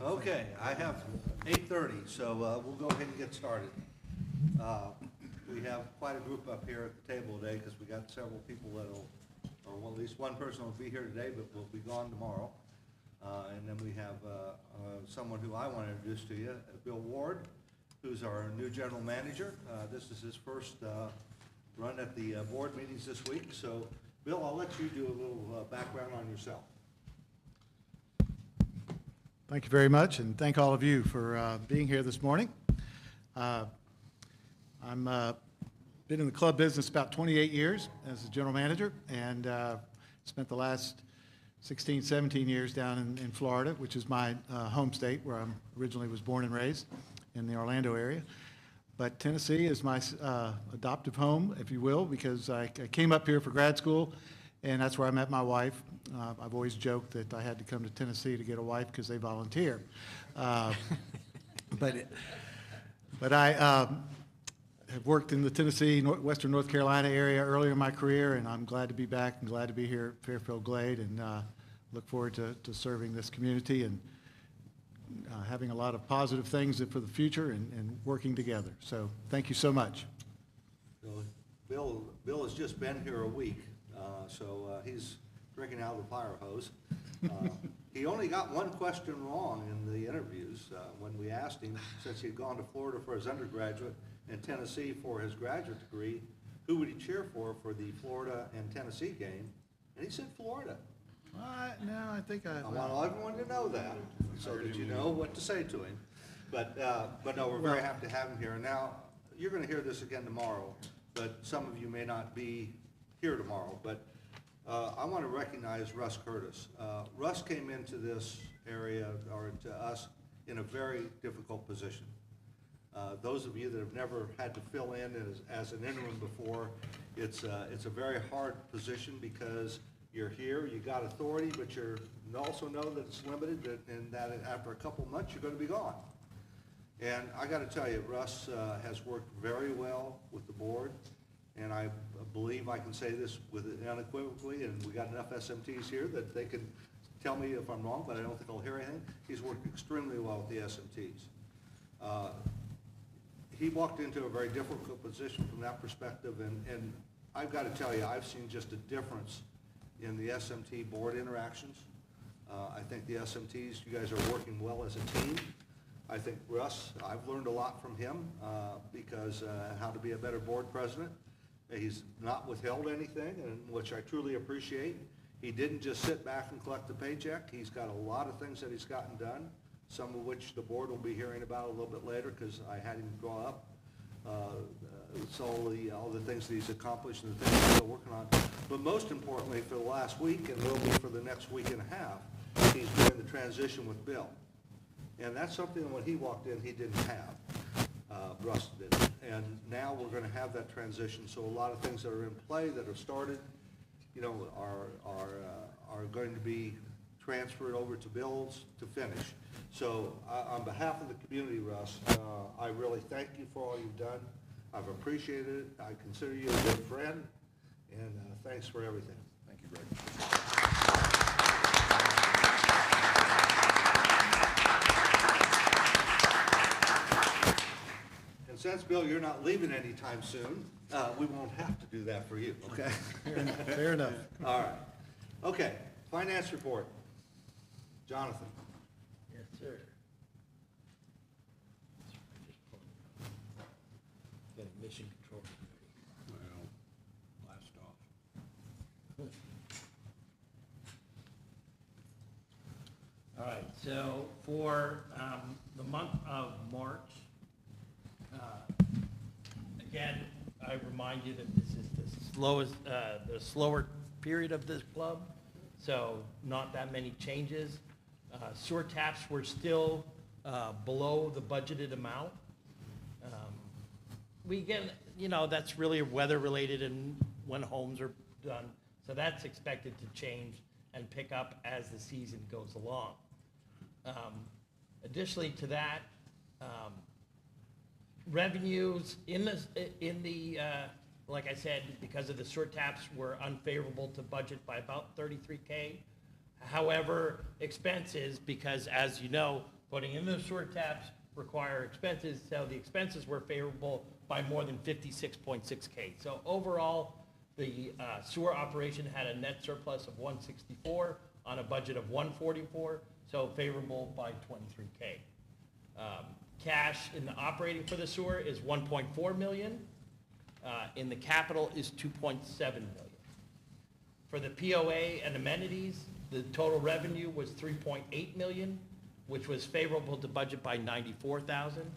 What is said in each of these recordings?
Okay, I have 8:30, so we'll go ahead and get started. We have quite a group up here at the table today because we got several people that'll, or well, at least one person will be here today, but will be gone tomorrow. And then we have someone who I want to introduce to you, Bill Ward, who's our new general manager. This is his first run at the board meetings this week. So, Bill, I'll let you do a little background on yourself. Thank you very much, and thank all of you for being here this morning. I'm been in the club business about 28 years as a general manager, and spent the last 16, 17 years down in Florida, which is my home state, where I originally was born and raised in the Orlando area. But Tennessee is my adoptive home, if you will, because I came up here for grad school, and that's where I met my wife. I've always joked that I had to come to Tennessee to get a wife because they volunteer. But I have worked in the Tennessee, Western North Carolina area earlier in my career, and I'm glad to be back and glad to be here at Fairfield Glade, and look forward to serving this community and having a lot of positive things for the future and working together. So thank you so much. Bill has just been here a week, so he's drinking out of the fire hose. He only got one question wrong in the interviews when we asked him, since he'd gone to Florida for his undergraduate and Tennessee for his graduate degree, who would he cheer for the Florida and Tennessee game? And he said Florida. No, I think I want everyone to know that, so that you know what to say to him. But no, we're very happy to have him here. And now, you're going to hear this again tomorrow, but some of you may not be here tomorrow. But I want to recognize Russ Curtis. Russ came into this area, or to us, in a very difficult position. Those of you that have never had to fill in as an interim before, it's a very hard position because you're here, you got authority, but you also know that it's limited and that after a couple of months you're going to be gone. And I got to tell you, Russ has worked very well with the board, and I believe I can say this unequivocally, and we got enough SMTs here that they can tell me if I'm wrong, but I don't think I'll hear anything. He's worked extremely well with the SMTs. He walked into a very difficult position from that perspective, and I've got to tell you, I've seen just a difference in the SMT board interactions. I think the SMTs, you guys are working well as a team. I think Russ, I've learned a lot from him because how to be a better board president. He's not withheld anything, and which I truly appreciate. He didn't just sit back and collect the paycheck. He's got a lot of things that he's gotten done, some of which the board will be hearing about a little bit later because I had him draw up all the things that he's accomplished and the things he's still working on. But most importantly, for the last week, and will be for the next week and a half, he's doing the transition with Bill. And that's something that when he walked in, he didn't have. Russ didn't. And now we're going to have that transition. So a lot of things that are in play that have started, you know, are going to be transferred over to Bill's to finish. So on behalf of the community, Russ, I really thank you for all you've done. I've appreciated it. I consider you a good friend, and thanks for everything. Thank you, Greg. And since, Bill, you're not leaving anytime soon, we won't have to do that for you, okay? Fair enough. All right. Okay, finance report. Jonathan. Yes, sir. Got a mission control. Well, blast off. All right, so for the month of March, again, I remind you that this is the slower period of this club, so not that many changes. Sewer taps were still below the budgeted amount. We get, you know, that's really weather related and when homes are done. So that's expected to change and pick up as the season goes along. Additionally to that, revenues in the like I said, because of the sewer taps were unfavorable to budget by about $33K. However, expenses, because as you know, putting in the sewer taps require expenses, so the expenses were favorable by more than 56.6K. So overall, the sewer operation had a net surplus of 164 on a budget of 144, so favorable by 23K. Cash in the operating for the sewer is 1.4 million. In the capital is 2.7 million. For the POA and amenities, the total revenue was 3.8 million, which was favorable to budget by 94,000.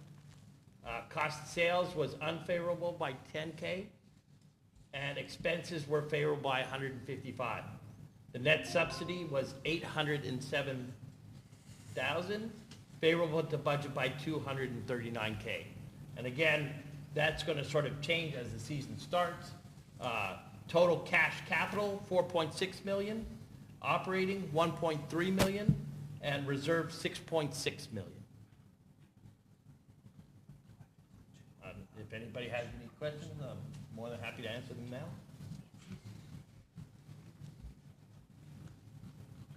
Cost of sales was unfavorable by 10K, and expenses were favorable by 155. The net subsidy was 807,000, favorable to budget by 239K. And again, that's going to sort of change as the season starts. Total cash capital, 4.6 million, operating 1.3 million, and reserve 6.6 million. If anybody has any questions, I'm more than happy to answer them now.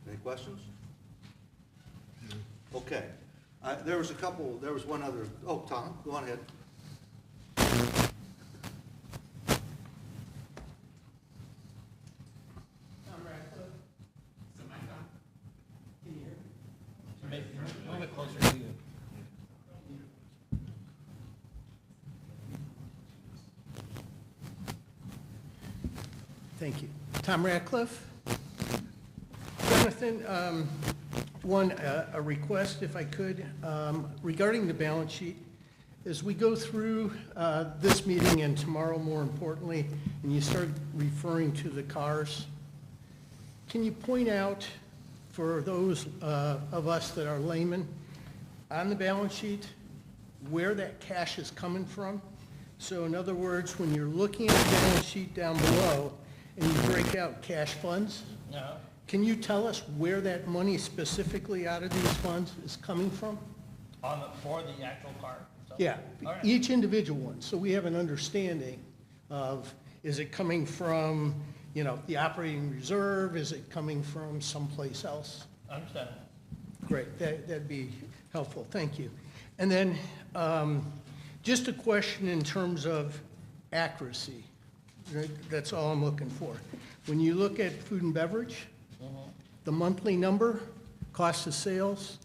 Any questions? Okay. There was one other, oh, Tom, go on ahead. Move it closer to you. Thank you. Tom Ratcliffe. Jonathan, a request, if I could, regarding the balance sheet. As we go through this meeting and tomorrow, more importantly, and you start referring to the cars, can you point out for those of us that are laymen, on the balance sheet, where that cash is coming from? So in other words, when you're looking at the balance sheet down below and you break out cash funds, No. can you tell us where that money specifically out of these funds is coming from? For the actual car? So- Yeah, All right. each individual one, so we have an understanding of, is it coming from, the operating reserve? Is it coming from someplace else? Understand. Great, that'd be helpful, thank you. And then, just a question in terms of accuracy. That's all I'm looking for. When you look at food and beverage, the monthly number, cost of sales,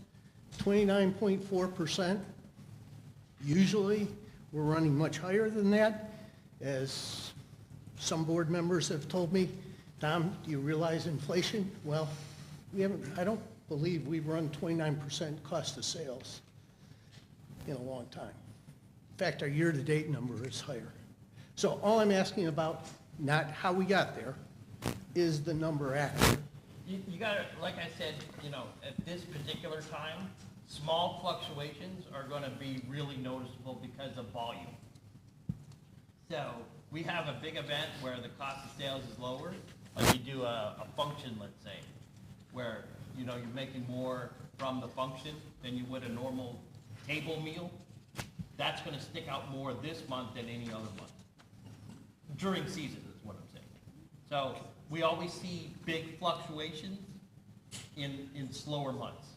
29.4%. Usually, we're running much higher than that. As some board members have told me, Tom, do you realize inflation? Well, I don't believe we've run 29% cost of sales in a long time. In fact, our year-to-date number is higher. So all I'm asking about, not how we got there, is the number accurate? You gotta, like I said, at this particular time, small fluctuations are gonna be really noticeable because of volume. So, we have a big event where the cost of sales is lower, like you do a function, let's say, where, you're making more from the function than you would a normal table meal. That's gonna stick out more this month than any other month. During season is what I'm saying. So, we always see big fluctuations in slower months.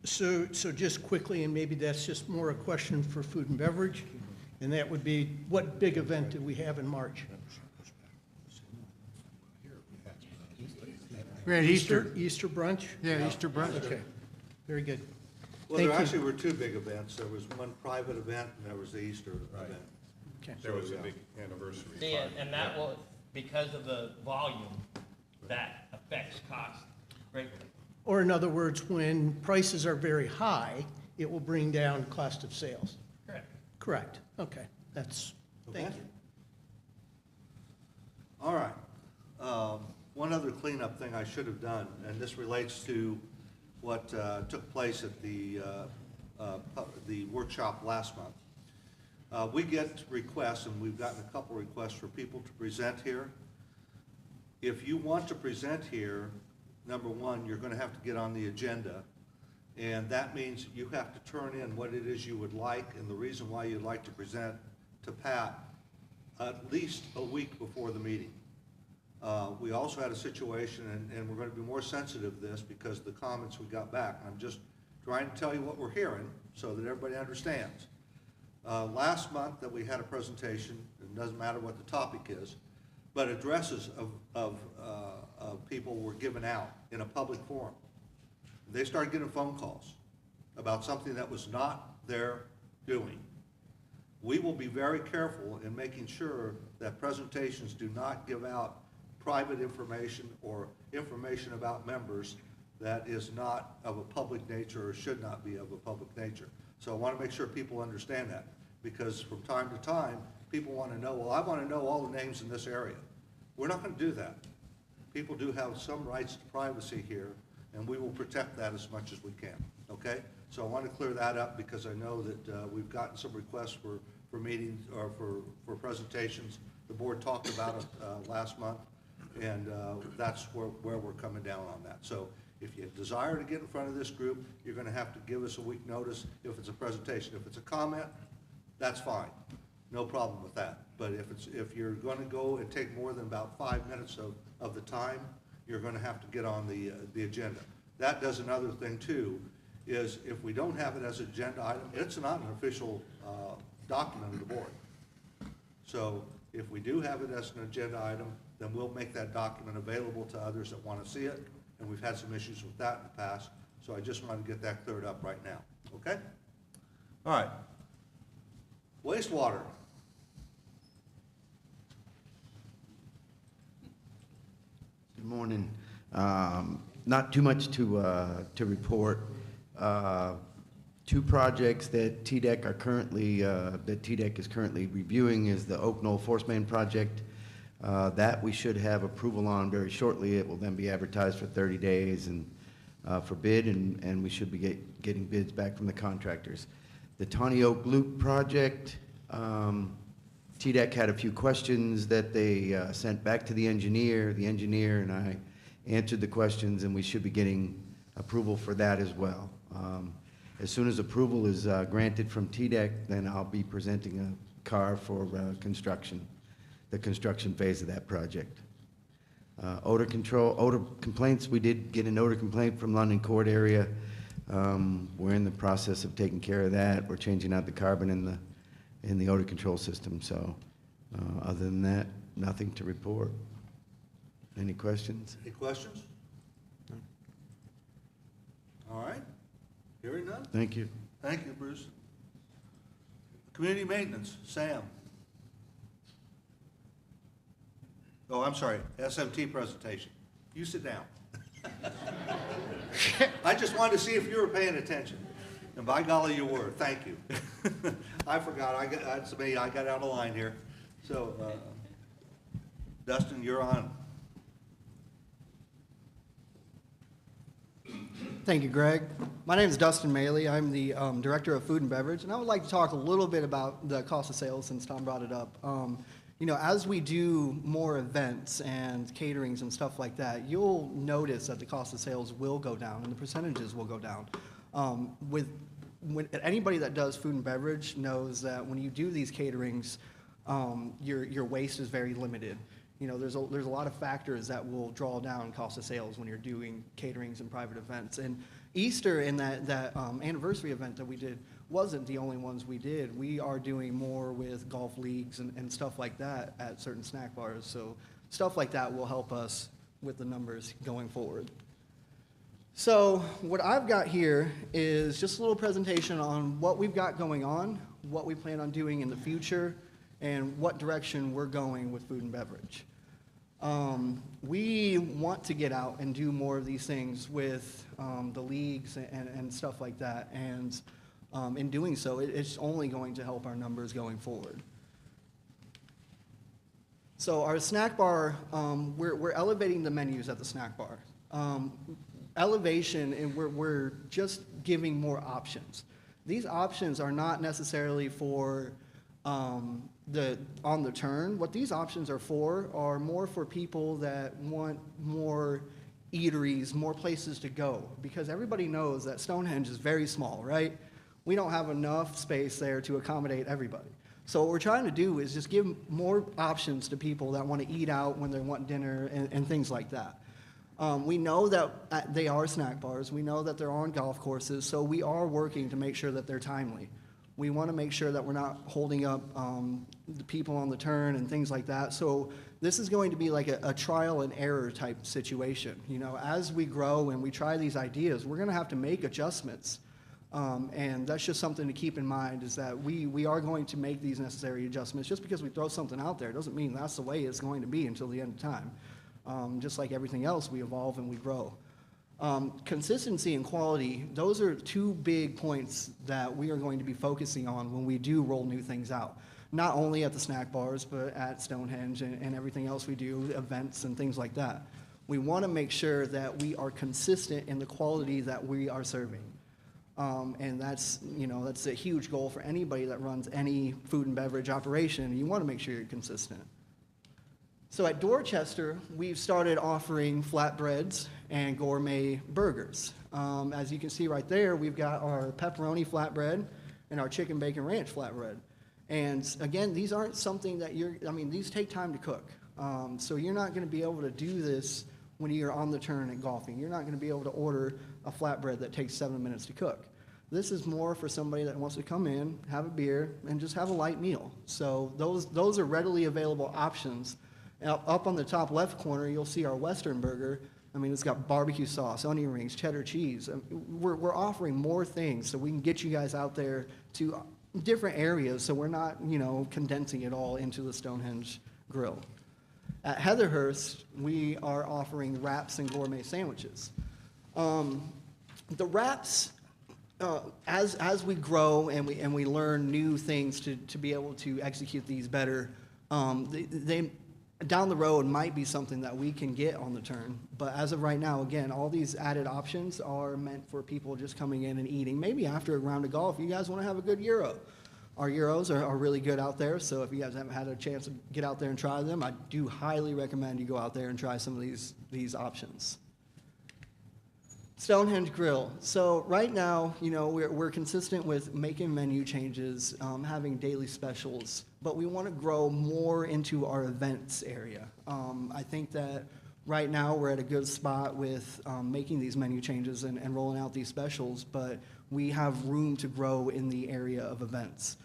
So just quickly, and maybe that's just more a question for food and beverage, and that would be, what big event did we have in March? We had Easter. Easter brunch? Yeah, Easter brunch. Okay, very good. Well, Thank there you. actually were two big events. There was one private event and there was the Easter event. Okay. There was a big anniversary. See, party. and that will, because of the volume, that affects cost greatly. Or in other words, when prices are very high, it will bring down cost of sales. Correct. Correct, okay, thank Okay. you. All right. One other cleanup thing I should have done, and this relates to what took place at the workshop last month. We get requests, and we've gotten a couple requests for people to present here. If you want to present here, number one, you're gonna have to get on the agenda. And that means you have to turn in what it is you would like and the reason why you'd like to present to Pat at least a week before the meeting. We also had a situation, and we're gonna be more sensitive to this because of the comments we got back. I'm just trying to tell you what we're hearing so that everybody understands. Last month that we had a presentation, it doesn't matter what the topic is, but addresses of people were given out in a public forum. They started getting phone calls about something that was not their doing. We will be very careful in making sure that presentations do not give out private information or information about members that is not of a public nature or should not be of a public nature. So I want to make sure people understand that, because from time to time, people want to know, well, I want to know all the names in this area. We're not going to do that. People do have some rights to privacy here, and we will protect that as much as we can, okay? So I want to clear that up, because I know that we've gotten some requests for meetings or for presentations. The board talked about it last month, and that's where we're coming down on that. So if you desire to get in front of this group, you're going to have to give us a week notice if it's a presentation. If it's a comment, that's fine. No problem with that. But if you're going to go and take more than about 5 minutes of the time, you're going to have to get on the agenda. That does another thing too, is if we don't have it as an agenda item, it's not an official document of the board. So if we do have it as an agenda item, then we'll make that document available to others that want to see it. And we've had some issues with that in the past. So I just want to get that cleared up right now, okay? All right. Wastewater. Good morning. Not too much to report. Two projects that TDEC are currently is currently reviewing is the Oak Knoll Force Main project. That we should have approval on very shortly. It will then be advertised for 30 days and for bid, and we should be getting bids back from the contractors. The Tawny Oak Loop project, TDEC had a few questions that they sent back to the engineer. The engineer and I answered the questions, and we should be getting approval for that as well. As soon as approval is granted from TDEC, then I'll be presenting a CAR for construction, the construction phase of that project. Odor control, odor complaints, we did get an odor complaint from London Court area. We're in the process of taking care of that. We're changing out the carbon in the odor control system. So other than that, nothing to report. Any questions? Any questions? No. All right. Hearing none? Thank you. Thank you, Bruce. Community maintenance, Sam. Oh, I'm sorry, SMT presentation. You sit down. I just wanted to see if you were paying attention. And by golly, you were. Thank you. I forgot. That's me. I got out of line here. So, Dustin, you're on. Thank you, Greg. My name is Dustin Maley. I'm the Director of Food and Beverage, and I would like to talk a little bit about the cost of sales since Tom brought it up. You know, as we do more events and caterings and stuff like that, you'll notice that the cost of sales will go down and the percentages will go down. When anybody that does food and beverage knows that when you do these caterings, your waste is very limited. You know, there's a lot of factors that will draw down cost of sales when you're doing caterings and private events. And Easter and that anniversary event that we did wasn't the only ones we did. We are doing more with golf leagues and stuff like that at certain snack bars. So stuff like that will help us with the numbers going forward. So what I've got here is just a little presentation on what we've got going on, what we plan on doing in the future, and what direction we're going with food and beverage. We want to get out and do more of these things with the leagues and stuff like that, and in doing so, it's only going to help our numbers going forward. So our snack bar, we're elevating the menus at the snack bar. Elevation, and we're just giving more options. These options are not necessarily for on the turn. What these options are more for people that want more eateries, more places to go, because everybody knows that Stonehenge is very small, right? We don't have enough space there to accommodate everybody. So what we're trying to do is just give more options to people that want to eat out when they want dinner and things like that. We know that they are snack bars. We know that they're on golf courses, so we are working to make sure that they're timely. We want to make sure that we're not holding up the people on the turn and things like that. So this is going to be like a trial and error type situation. You know, as we grow and we try these ideas, we're going to have to make adjustments. And that's just something to keep in mind, is that we are going to make these necessary adjustments. Just because we throw something out there doesn't mean that's the way it's going to be until the end of time. Just like everything else, we evolve and we grow. Consistency and quality, those are two big points that we are going to be focusing on when we do roll new things out. Not only at the snack bars, but at Stonehenge and everything else we do, events and things like that. We want to make sure that we are consistent in the quality that we are serving. And that's, you know, that's a huge goal for anybody that runs any food and beverage operation. You want to make sure you're consistent. So at Dorchester, we've started offering flatbreads and gourmet burgers. As you can see right there, we've got our pepperoni flatbread and our chicken bacon ranch flatbread. And again, these aren't something that these take time to cook. So you're not going to be able to do this when you're on the turn and golfing. You're not going to be able to order a flatbread that takes 7 minutes to cook. This is more for somebody that wants to come in, have a beer, and just have a light meal. So those are readily available options. Up on the top left corner, you'll see our Western burger. I mean, it's got barbecue sauce, onion rings, cheddar cheese. We're offering more things so we can get you guys out there to different areas, so we're not, you know, condensing it all into the Stonehenge grill. At Heatherhurst, we are offering wraps and gourmet sandwiches. The wraps, as we grow and we learn new things to be able to execute these better, they down the road might be something that we can get on the turn. But as of right now, again, all these added options are meant for people just coming in and eating. Maybe after a round of golf, you guys want to have a good gyro. Our gyros are really good out there, so if you guys haven't had a chance to get out there and try them, I do highly recommend you go out there and try some of these options. Stonehenge Grill. So right now, you know, we're consistent with making menu changes, having daily specials, but we want to grow more into our events area. I think that right now we're at a good spot with making these menu changes and rolling out these specials, but we have room to grow in the area of events.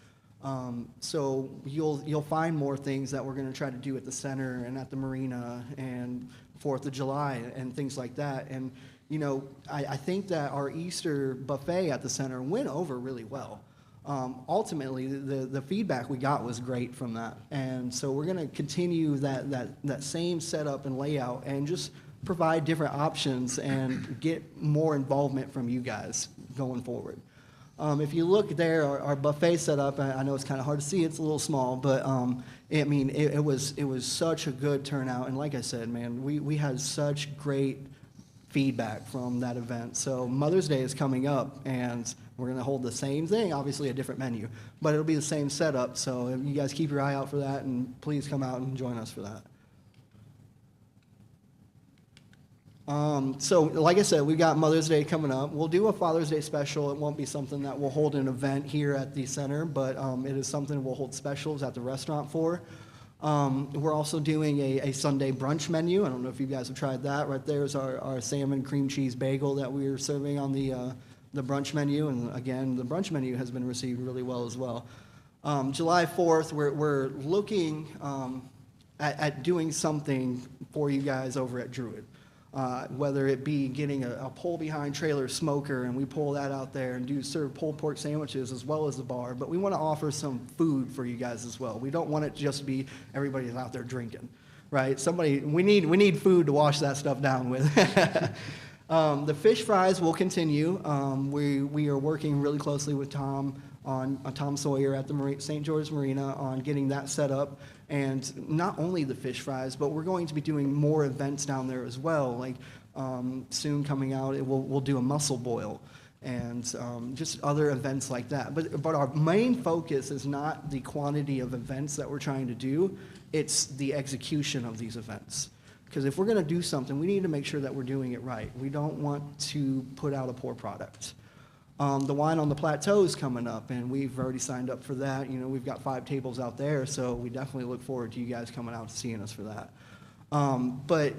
So you'll find more things that we're going to try to do at the center and at the marina and 4th of July and things like that. And you know, I think that our Easter buffet at the center went over really well. Ultimately, the feedback we got was great from that. And so we're going to continue that same setup and layout and just provide different options and get more involvement from you guys going forward. If you look there, our buffet setup, I know it's kind of hard to see, it's a little small, but I mean, it was such a good turnout. And like I said, man, we had such great feedback from that event. So Mother's Day is coming up, and we're going to hold the same thing, obviously a different menu, but it'll be the same setup. So you guys keep your eye out for that, and please come out and join us for that. So like I said, we've got Mother's Day coming up. We'll do a Father's Day special. It won't be something that we'll hold an event here at the center, but it is something we'll hold specials at the restaurant for. We're also doing a Sunday brunch menu. I don't know if you guys have tried that. Right there is our salmon cream cheese bagel that we're serving on the brunch menu. And again, the brunch menu has been received really well as well. July 4th, we're looking at doing something for you guys over at Druid. Whether it be getting a pull-behind trailer smoker, and we pull that out there and serve pulled pork sandwiches as well as the bar, but we want to offer some food for you guys as well. We don't want it to just be everybody's out there drinking, right? We need food to wash that stuff down with. The fish fries will continue. We are working really closely with Tom Sawyer at the St. George Marina on getting that set up. And not only the fish fries, but we're going to be doing more events down there as well. Like soon coming out, we'll do a mussel boil and just other events like that. But our main focus is not the quantity of events that we're trying to do, it's the execution of these events. Because if we're going to do something, we need to make sure that we're doing it right. We don't want to put out a poor product. The Wine on the Plateau is coming up, and we've already signed up for that. You know, we've got 5 tables out there, so we definitely look forward to you guys coming out and seeing us for that. But,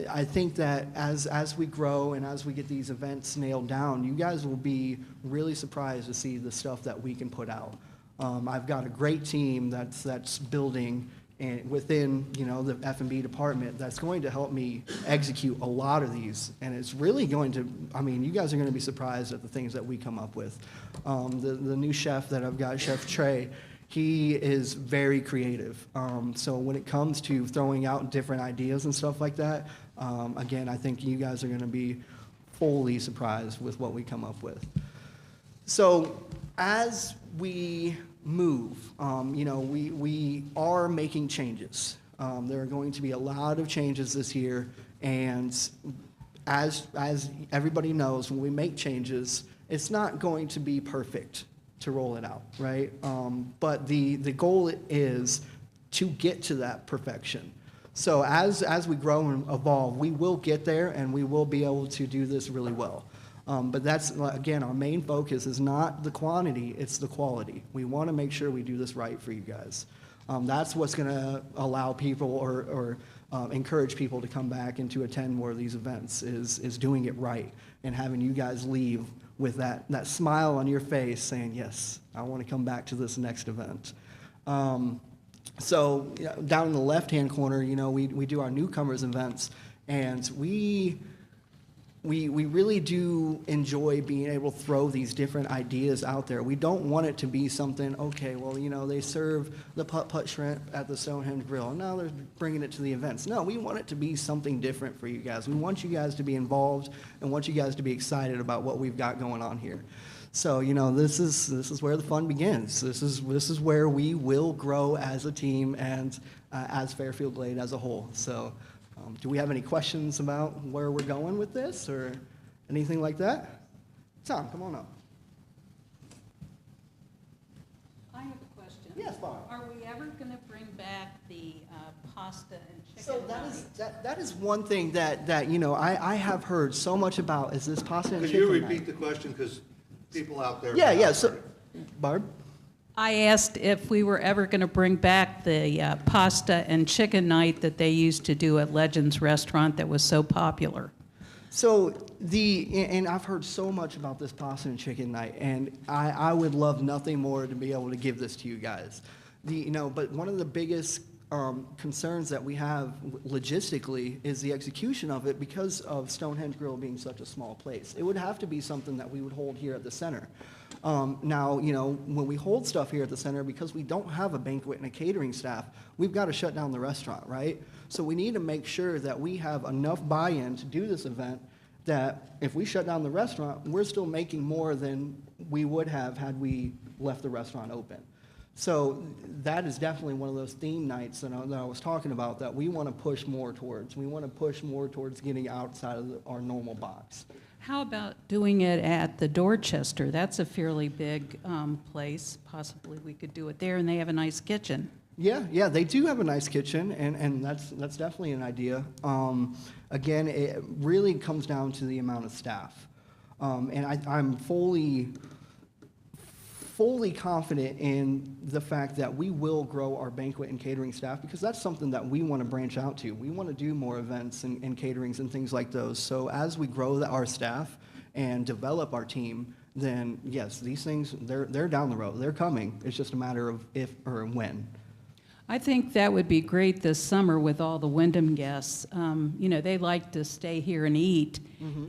I think that as we grow and as we get these events nailed down, you guys will be really surprised to see the stuff that we can put out. I've got a great team that's building and within, the F&B department that's going to help me execute a lot of these. And it's really going to, you guys are going to be surprised at the things that we come up with. The new chef that I've got, Chef Trey, he is very creative. So when it comes to throwing out different ideas and stuff like that, again, I think you guys are going to be fully surprised with what we come up with. So as we move, we are making changes. There are going to be a lot of changes this year, and as everybody knows, when we make changes, it's not going to be perfect to roll it out, right? But the goal is to get to that perfection. So as we grow and evolve, we will get there, and we will be able to do this really well. But that's, again, our main focus is not the quantity, it's the quality. We want to make sure we do this right for you guys. That's what's going to allow people or encourage people to come back and to attend more of these events is doing it right and having you guys leave with that smile on your face saying, yes, I want to come back to this next event. So down in the left-hand corner, we do our newcomers events, and we really do enjoy being able to throw these different ideas out there. We don't want it to be something, okay, well, they serve the putt-putt shrimp at the Stonehenge Grill, and now they're bringing it to the events. No, we want it to be something different for you guys. We want you guys to be involved and want you guys to be excited about what we've got going on here. So, this is where the fun begins. This is where we will grow as a team and as Fairfield Glade as a whole. So. Do we have any questions about where we're going with this or anything like that? Tom, come on up. I have a question. Yes, Bob. Are we ever going to bring back the pasta and chicken? So that is one thing that I have heard so much about is this pasta and Could chicken you night. repeat the question, because people out there. Yeah, so, Barb? I asked if we were ever going to bring back the pasta and chicken night that they used to do at Legends Restaurant that was so popular. So and I've heard so much about this pasta and chicken night, and I would love nothing more to be able to give this to you guys. But one of the biggest concerns that we have logistically is the execution of it because of Stonehenge Grill being such a small place. It would have to be something that we would hold here at the center. Now, when we hold stuff here at the center, because we don't have a banquet and a catering staff, we've got to shut down the restaurant, right? So we need to make sure that we have enough buy-in to do this event that if we shut down the restaurant, we're still making more than we would have had we left the restaurant open. So that is definitely one of those theme nights that I was talking about that we want to push more towards. We want to push more towards getting outside of our normal box. How about doing it at the Dorchester? That's a fairly big place. Possibly we could do it there, and they have a nice kitchen. Yeah, they do have a nice kitchen, and that's definitely an idea. Again, it really comes down to the amount of staff. And I'm fully confident in the fact that we will grow our banquet and catering staff because that's something that we want to branch out to. We want to do more events and caterings and things like those. So as we grow our staff and develop our team, then yes, these things, they're down the road. They're coming. It's just a matter of if or when. I think that would be great this summer with all the Wyndham guests. They like to stay here and eat,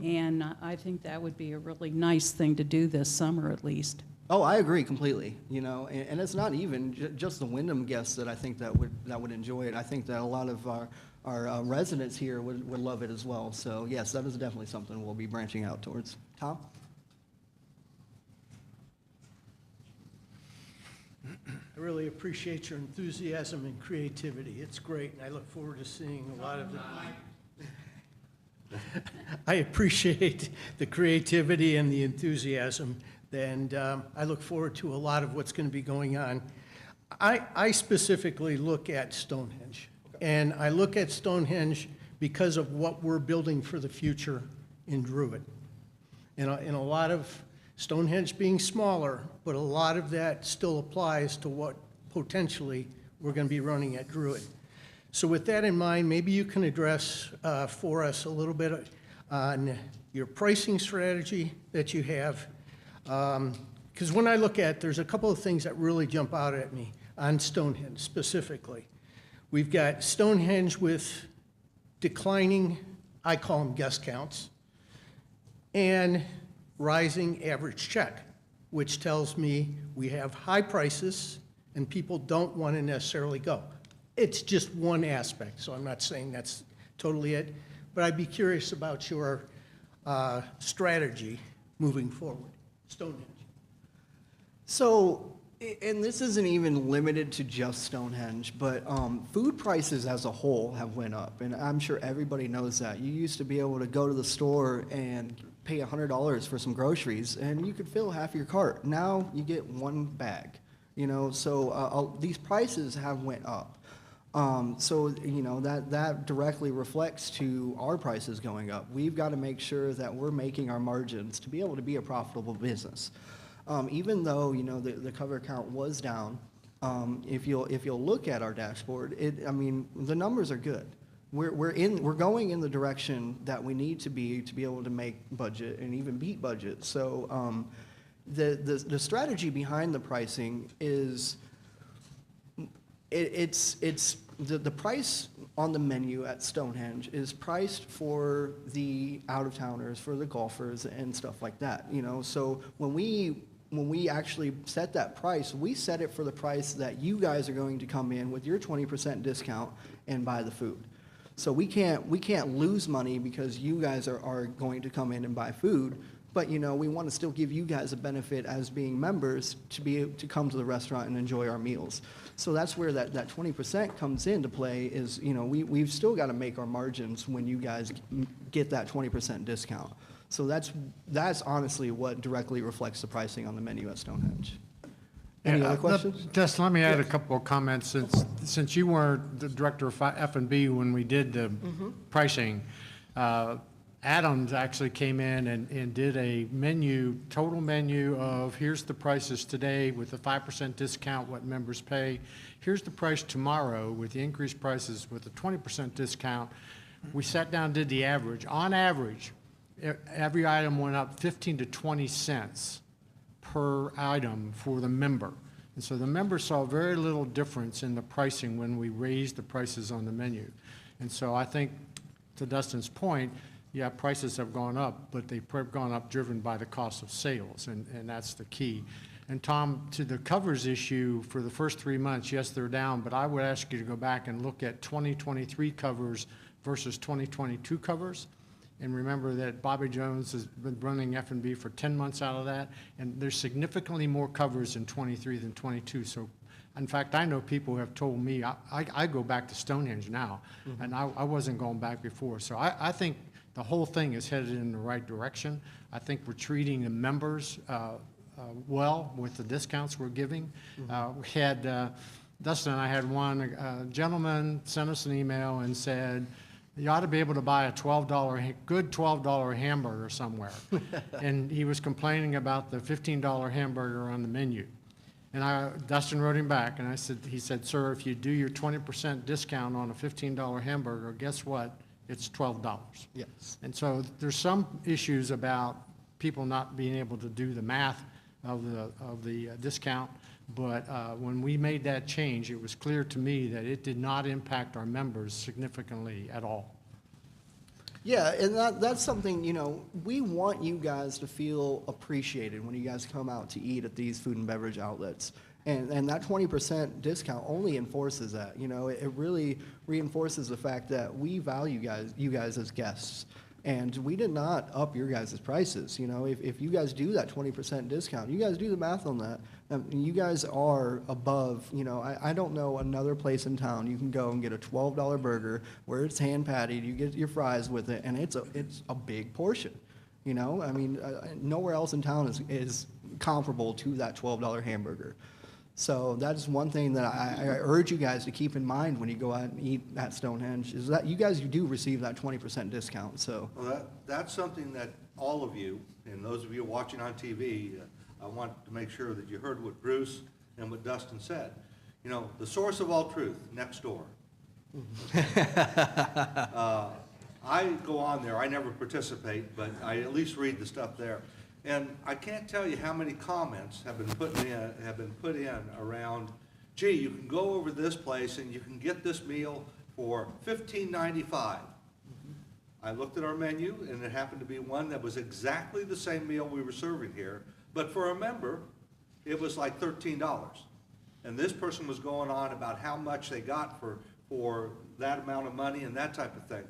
and I think that would be a really nice thing to do this summer at least. Oh, I agree completely. And it's not even just the Wyndham guests that I think that would enjoy it. I think that a lot of our residents here would love it as well. So yes, that is definitely something we'll be branching out towards. Tom? I really appreciate your enthusiasm and creativity. It's great, and I look forward to seeing a lot of the... I appreciate the creativity and the enthusiasm, and I look forward to a lot of what's going to be going on. I specifically look at Stonehenge, and I look at Stonehenge because of what we're building for the future in Druid. And a lot of Stonehenge being smaller, but a lot of that still applies to what potentially we're going to be running at Druid. So with that in mind, maybe you can address for us a little bit on your pricing strategy that you have. Because when I look at, there's a couple of things that really jump out at me on Stonehenge specifically. We've got Stonehenge with declining, I call them guest counts, and rising average check, which tells me we have high prices and people don't want to necessarily go. It's just one aspect, so I'm not saying that's totally it, but I'd be curious about your strategy moving forward. Stonehenge. So, and this isn't even limited to just Stonehenge, but food prices as a whole have went up, and I'm sure everybody knows that. You used to be able to go to the store and pay $100 for some groceries, and you could fill half your cart. Now you get one bag, you know. So these prices have went up. So, you know, that directly reflects to our prices going up. We've got to make sure that we're making our margins to be able to be a profitable business. Even though, you know, the cover count was down, if you'll look at our dashboard, I mean, the numbers are good. We're going in the direction that we need to be able to make budget and even beat budget. So the strategy behind the pricing is the price on the menu at Stonehenge is priced for the out-of-towners, for the golfers and stuff like that, you know. So when we actually set that price, we set it for the price that you guys are going to come in with your 20% discount and buy the food. So we can't lose money because you guys are going to come in and buy food, but you know, we want to still give you guys a benefit as being members to come to the restaurant and enjoy our meals. So that's where that 20% comes into play is, you know, we've still got to make our margins when you guys get that 20% discount. So that's honestly what directly reflects the pricing on the menu at Stonehenge. Any other questions? Dustin, let me add a couple of comments. Since you were the director of F&B when we did the pricing, Adams actually came in and did a total menu of here's the prices today with the 5% discount, what members pay. Here's the price tomorrow with the increased prices with the 20% discount. We sat down and did the average. On average, every item went up 15 to 20 cents per item for the member. And so the member saw very little difference in the pricing when we raised the prices on the menu. And so I think, to Dustin's point, yeah, prices have gone up, but they've gone up driven by the cost of sales, and that's the key. And Tom, to the covers issue, for the first 3 months, yes, they're down, but I would ask you to go back and look at 2023 covers versus 2022 covers. And remember that Bobby Jones has been running F&B for 10 months out of that, and there's significantly more covers in 23 than 22. So, in fact, I know people who have told me, I go back to Stonehenge now, and I wasn't going back before. So I think the whole thing is headed in the right direction. I think we're treating the members well with the discounts we're giving. We had, Dustin and I had one gentleman sent us an email and said, you ought to be able to buy a good $12 hamburger somewhere. And he was complaining about the $15 hamburger on the menu. And Dustin wrote him back, and he said, sir, if you do your 20% discount on a $15 hamburger, guess what? It's $12. Yes. And so there's some issues about people not being able to do the math of the discount. But when we made that change, it was clear to me that it did not impact our members significantly at all. Yeah, and that's something, you know, we want you guys to feel appreciated when you guys come out to eat at these food and beverage outlets. And that 20% discount only enforces that. You know, it really reinforces the fact that we value you guys as guests. And we did not up your guys' prices. You know, if you guys do that 20% discount, you guys do the math on that. You guys are above, you know, I don't know another place in town you can go and get a $12 burger where it's hand patted, you get your fries with it, and it's a big portion. You know, I mean, nowhere else in town is comparable to that $12 hamburger. So that's one thing that I urge you guys to keep in mind when you go out and eat at Stonehenge, is that you guys do receive that 20% discount. So Well, that's something that all of you, and those of you watching on TV, I want to make sure that you heard what Bruce and what Dustin said. You know, the source of all truth, next door. I go on there, I never participate, but I at least read the stuff there. And I can't tell you how many comments have been put in around, gee, you can go over this place and you can get this meal for $15.95. I looked at our menu, and it happened to be one that was exactly the same meal we were serving here, but for a member, it was like $13. And this person was going on about how much they got for that amount of money and that type of thing.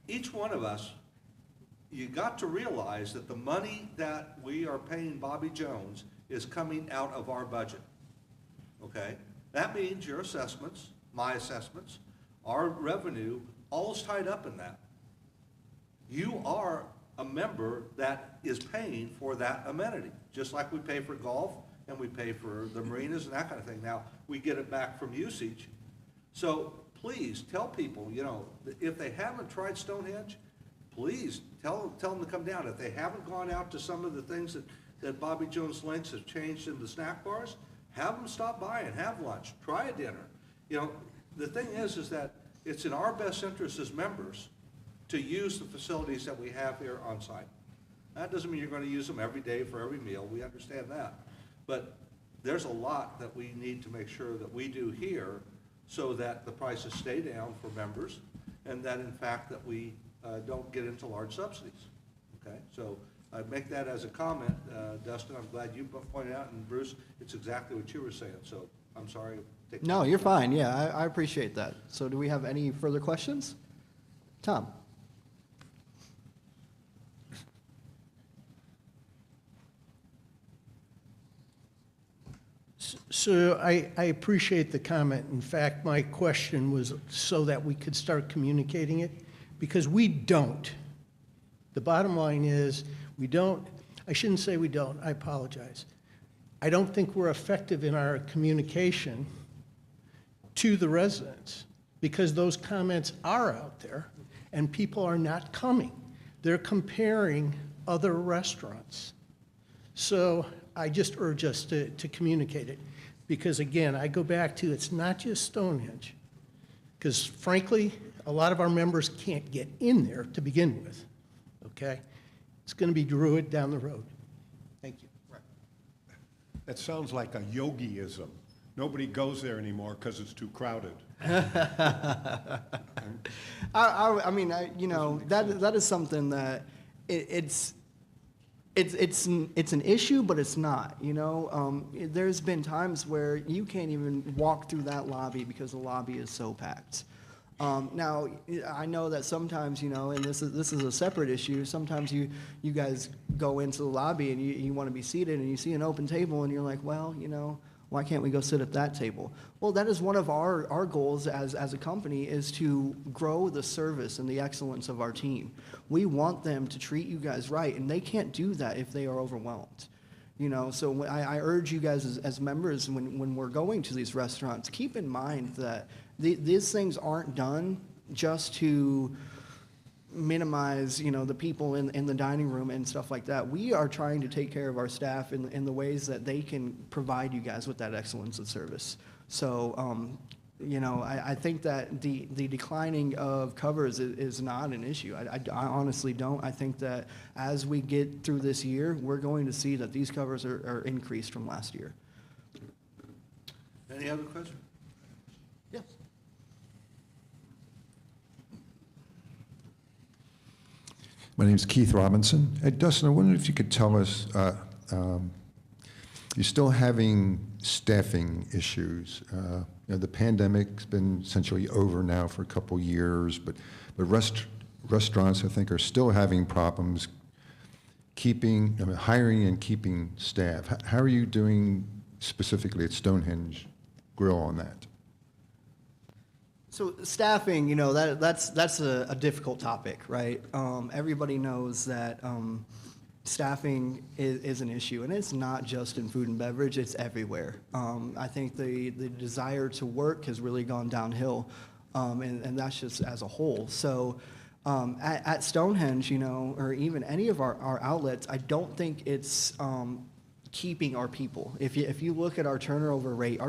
Each one of us, you got to realize that the money that we are paying Bobby Jones is coming out of our budget, okay? That means your assessments, my assessments, our revenue, all is tied up in that. You are a member that is paying for that amenity, just like we pay for golf and we pay for the marinas and that kind of thing. Now, we get it back from usage. So please tell people, you know, if they haven't tried Stonehenge, please tell them to come down. If they haven't gone out to some of the things that Bobby Jones Links has changed in the snack bars, have them stop by and have lunch, try a dinner. You know, the thing is that it's in our best interest as members to use the facilities that we have here on site. That doesn't mean you're going to use them every day for every meal. We understand that. But there's a lot that we need to make sure that we do here so that the prices stay down for members and that in fact that we don't get into large subsidies. Okay, so I make that as a comment, Dustin. I'm glad you pointed out, and Bruce, it's exactly what you were saying. So I'm sorry. No, you're fine. Yeah, I appreciate that. So do we have any further questions? Tom? So I appreciate the comment. In fact, my question was so that we could start communicating it, because we don't. The bottom line is, we don't. I shouldn't say we don't. I apologize. I don't think we're effective in our communication to the residents, because those comments are out there and people are not coming. They're comparing other restaurants. So I just urge us to communicate it, because again, I go back to, it's not just Stonehenge, because frankly, a lot of our members can't get in there to begin with, okay? It's going to be Druid down the road. Thank you. That sounds like a yogiism. Nobody goes there anymore because it's too crowded. I mean, you know, that is something that it's an issue, but it's not, you know. There's been times where you can't even walk through that lobby because the lobby is so packed. Now, I know that sometimes, you know, and this is a separate issue, sometimes you guys go into the lobby and you want to be seated and you see an open table and you're like, well, you know, why can't we go sit at that table? Well, that is one of our goals as a company, is to grow the service and the excellence of our team. We want them to treat you guys right, and they can't do that if they are overwhelmed. You know, so I urge you guys as members, when we're going to these restaurants, keep in mind that these things aren't done just to minimize, you know, the people in the dining room and stuff like that. We are trying to take care of our staff in the ways that they can provide you guys with that excellence of service. So, you know, I think that the declining of covers is not an issue. I honestly don't. I think that as we get through this year, we're going to see that these covers are increased from last year. Any other questions? Yes. My name is Keith Robinson. Dustin, I wondered if you could tell us, you're still having staffing issues. You know, the pandemic's been essentially over now for a couple years, but restaurants, I think, are still having problems hiring and keeping staff. How are you doing specifically at Stonehenge Grill on that? So staffing, you know, that's a difficult topic, right? Everybody knows that staffing is an issue, and it's not just in food and beverage, it's everywhere. I think the desire to work has really gone downhill, and that's just as a whole. So at Stonehenge, you know, or even any of our outlets, I don't think it's keeping our people. If you look at our turnover rate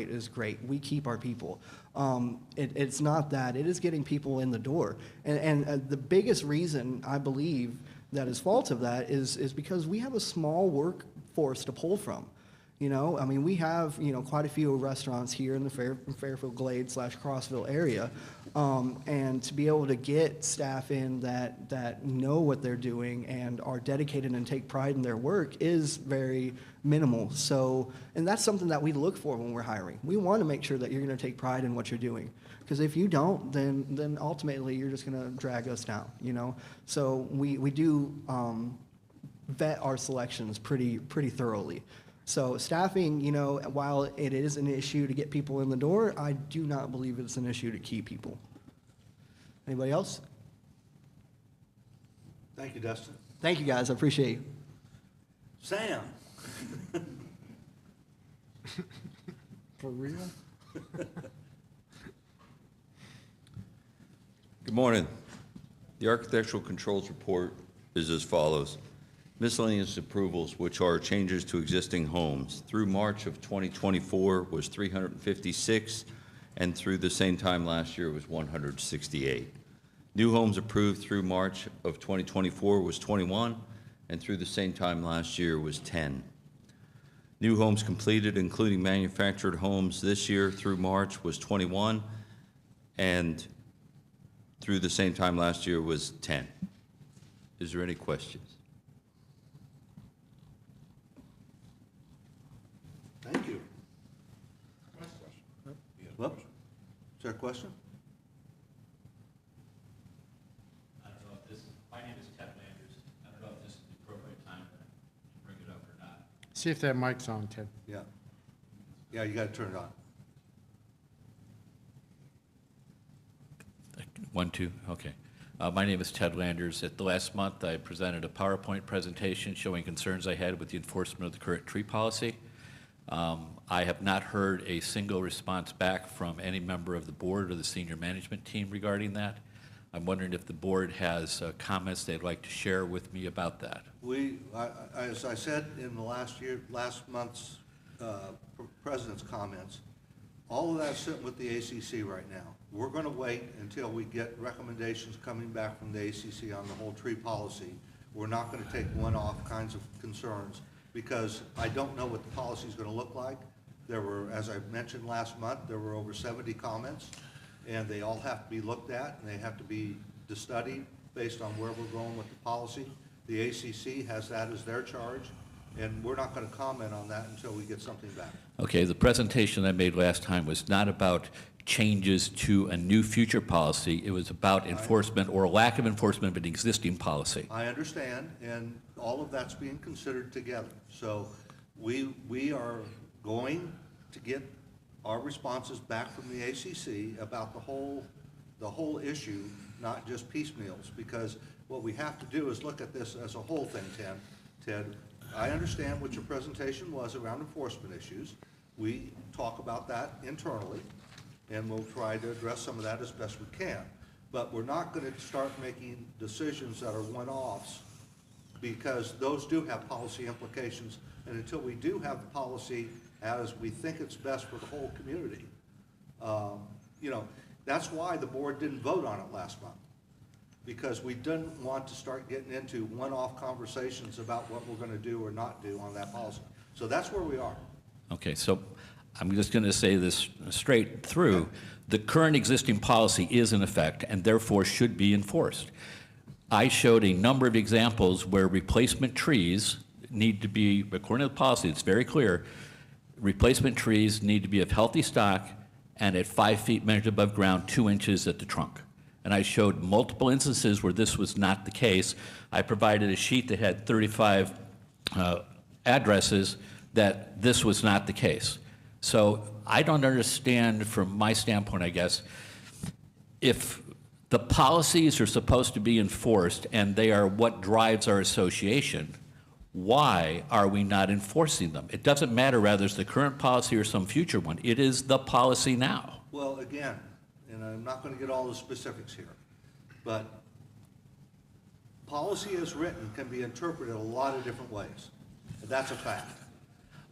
is great. We keep our people. It's not that. It is getting people in the door. And the biggest reason I believe that is fault of that is because we have a small workforce to pull from. You know, I mean, we have, you know, quite a few restaurants here in the Fairfield Glade / Crossville area. And to be able to get staff in that know what they're doing and are dedicated and take pride in their work is very minimal. So, and that's something that we look for when we're hiring. We want to make sure that you're going to take pride in what you're doing. Because if you don't, then ultimately you're just going to drag us down, you know? So we do vet our selections pretty thoroughly. So staffing, you know, while it is an issue to get people in the door, I do not believe it's an issue to keep people. Anybody else? Thank you, Dustin. Thank you, guys. I appreciate you. Sam? For real? Good morning. The architectural controls report is as follows. Miscellaneous approvals, which are changes to existing homes, through March of 2024 was 356, and through the same time last year was 168. New homes approved through March of 2024 was 21, and through the same time last year was 10. New homes completed, including manufactured homes this year through March was 21, and through the same time last year was 10. Is there any questions? Thank you. Well, is there a question? I don't know if this, my name is Ted Landers. I don't know if this is the appropriate time to bring it up or not. See if that mic's on, Ted. Yeah. Yeah, you got to turn it on. 1, 2, okay. My name is Ted Landers. At the last month, I presented a PowerPoint presentation showing concerns I had with the enforcement of the current tree policy. I have not heard a single response back from any member of the board or the senior management team regarding that. I'm wondering if the board has comments they'd like to share with me about that. As I said in the last month's president's comments, all of that's sitting with the ACC right now. We're going to wait until we get recommendations coming back from the ACC on the whole tree policy. We're not going to take one-off kinds of concerns because I don't know what the policy is going to look like. There were, as I mentioned last month, there were over 70 comments, and they all have to be looked at, and they have to be studied based on where we're going with the policy. The ACC has that as their charge, and we're not going to comment on that until we get something back. Okay, the presentation I made last time was not about changes to a new future policy. It was about enforcement or lack of enforcement of an existing policy. I understand, and all of that's being considered together. So we are going to get our responses back from the ACC about the whole issue, not just piecemeals, because what we have to do is look at this as a whole thing, Ted. I understand what your presentation was around enforcement issues. We talk about that internally, and we'll try to address some of that as best we can. But we're not going to start making decisions that are one-offs because those do have policy implications. And until we do have the policy as we think it's best for the whole community, you know, that's why the board didn't vote on it last month, because we didn't want to start getting into one-off conversations about what we're going to do or not do on that policy. So that's where we are. Okay, so I'm just going to say this straight through. The current existing policy is in effect and therefore should be enforced. I showed a number of examples where replacement trees need to be, according to the policy, it's very clear, replacement trees need to be of healthy stock and at 5 feet measured above ground, 2 inches at the trunk. And I showed multiple instances where this was not the case. I provided a sheet that had 35 addresses that this was not the case. So I don't understand, from my standpoint, I guess, if the policies are supposed to be enforced and they are what drives our association, why are we not enforcing them? It doesn't matter whether it's the current policy or some future one. It is the policy now. Well, again, and I'm not going to get all the specifics here, but policy as written can be interpreted a lot of different ways. That's a fact.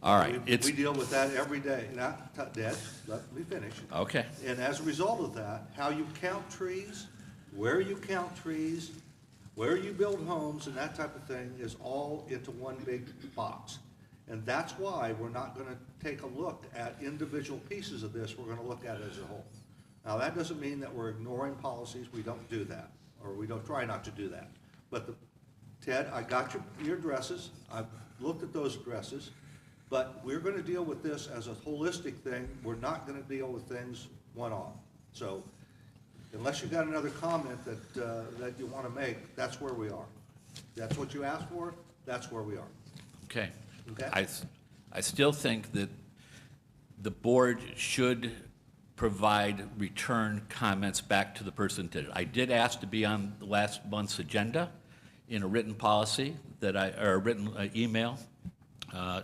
All right, it's, We deal with that every day. Now, Dad, let me finish. okay. And as a result of that, how you count trees, where you count trees, where you build homes and that type of thing is all into one big box. And that's why we're not gonna take a look at individual pieces of this, we're gonna look at it as a whole. Now, that doesn't mean that we're ignoring policies, we don't do that, or we don't try not to do that. But Ted, I got your addresses, I've looked at those addresses, but we're gonna deal with this as a holistic thing, we're not gonna deal with things one-off. So, unless you got another comment that you wanna make, that's where we are. That's what you asked for, that's where we are. Okay. Okay. I still think that the board should provide return comments back to the person that did it. I did ask to be on the last month's agenda in a written policy or a written email.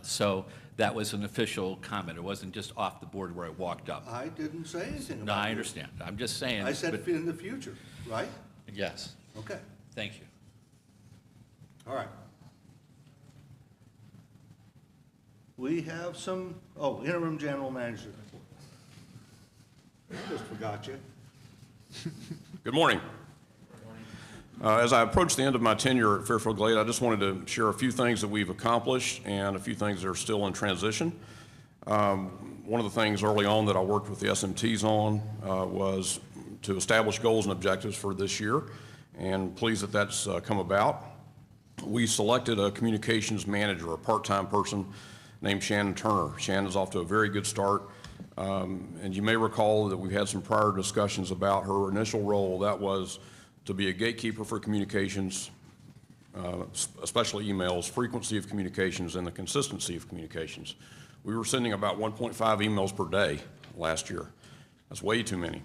So that was an official comment. It wasn't just off the board where I walked up. I didn't say anything No, about I you. understand. I'm just saying. I said but- in the future, right? Yes, Okay, thank you. all right. We have some, interim general manager. I just forgot you. Good morning. As I approach the end of my tenure at Fairfield Glade, I just wanted to share a few things that we've accomplished and a few things that are still in transition. One of the things early on that I worked with the SMTs on was to establish goals and objectives for this year, and pleased that that's come about. We selected a communications manager, a part-time person named Shannon Turner. Shannon's off to a very good start. And you may recall that we've had some prior discussions about her initial role. That was to be a gatekeeper for communications, especially emails, frequency of communications, and the consistency of communications. We were sending about 1.5 emails per day last year. That's way too many.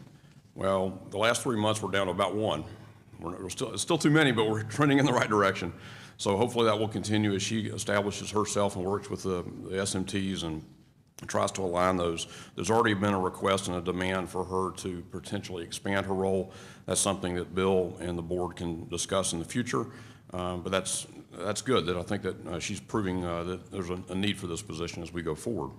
Well, the last 3 months we're down to about one. It's still too many, but we're trending in the right direction. So hopefully that will continue as she establishes herself and works with the SMTs and tries to align those. There's already been a request and a demand for her to potentially expand her role. That's something that Bill and the board can discuss in the future. But that's good, that I think that she's proving that there's a need for this position as we go forward.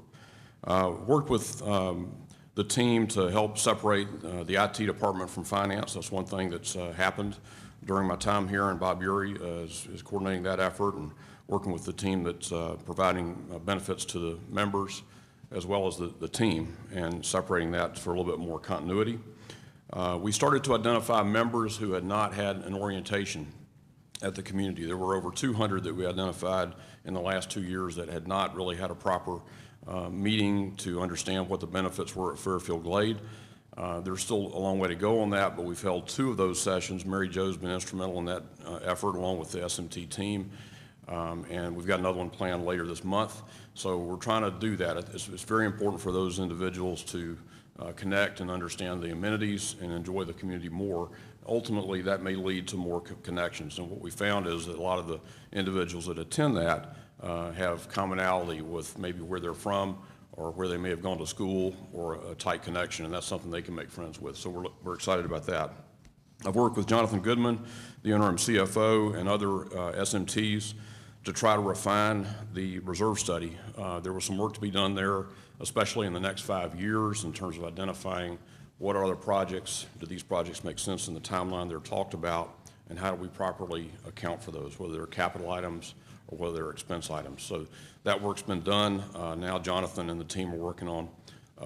Worked with the team to help separate the IT department from finance. That's one thing that's happened during my time here, and Bob Urey is coordinating that effort and working with the team that's providing benefits to the members as well as the team, and separating that for a little bit more continuity. We started to identify members who had not had an orientation at the community. There were over 200 that we identified in the last 2 years that had not really had a proper meeting to understand what the benefits were at Fairfield Glade. There's still a long way to go on that, but we've held 2 of those sessions. Mary Jo's been instrumental in that effort, along with the SMT team. And we've got another one planned later this month. So we're trying to do that. It's very important for those individuals to connect and understand the amenities and enjoy the community more. Ultimately, that may lead to more connections. And what we found is that a lot of the individuals that attend that have commonality with maybe where they're from or where they may have gone to school, or a tight connection, and that's something they can make friends with. So we're excited about that. I've worked with Jonathan Goodman, the interim CFO, and other SMTs to try to refine the reserve study. There was some work to be done there, especially in the next 5 years, in terms of identifying what are the projects, do these projects make sense in the timeline they're talked about, and how do we properly account for those, whether they're capital items or whether they're expense items. So that work's been done. Now Jonathan and the team are working on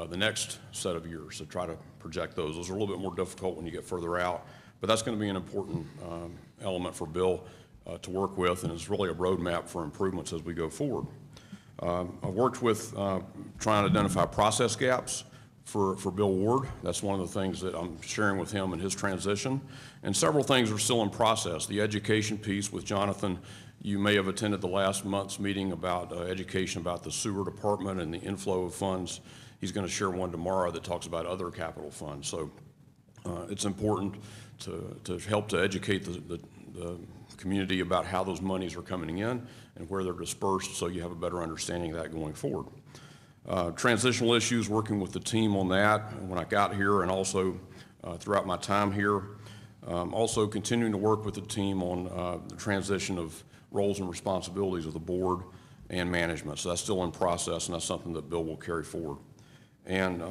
the next set of years to try to project those. Those are a little bit more difficult when you get further out, but that's going to be an important element for Bill to work with, and it's really a roadmap for improvements as we go forward. I've worked with trying to identify process gaps for Bill Ward. That's one of the things that I'm sharing with him in his transition. And several things are still in process. The education piece with Jonathan, you may have attended the last month's meeting about education about the sewer department and the inflow of funds. He's going to share one tomorrow that talks about other capital funds. So it's important to help to educate the community about how those monies are coming in and where they're dispersed, so you have a better understanding of that going forward. Transitional issues, working with the team on that when I got here, and also throughout my time here. Also continuing to work with the team on the transition of roles and responsibilities of the board and management. So that's still in process, and that's something that Bill will carry forward. And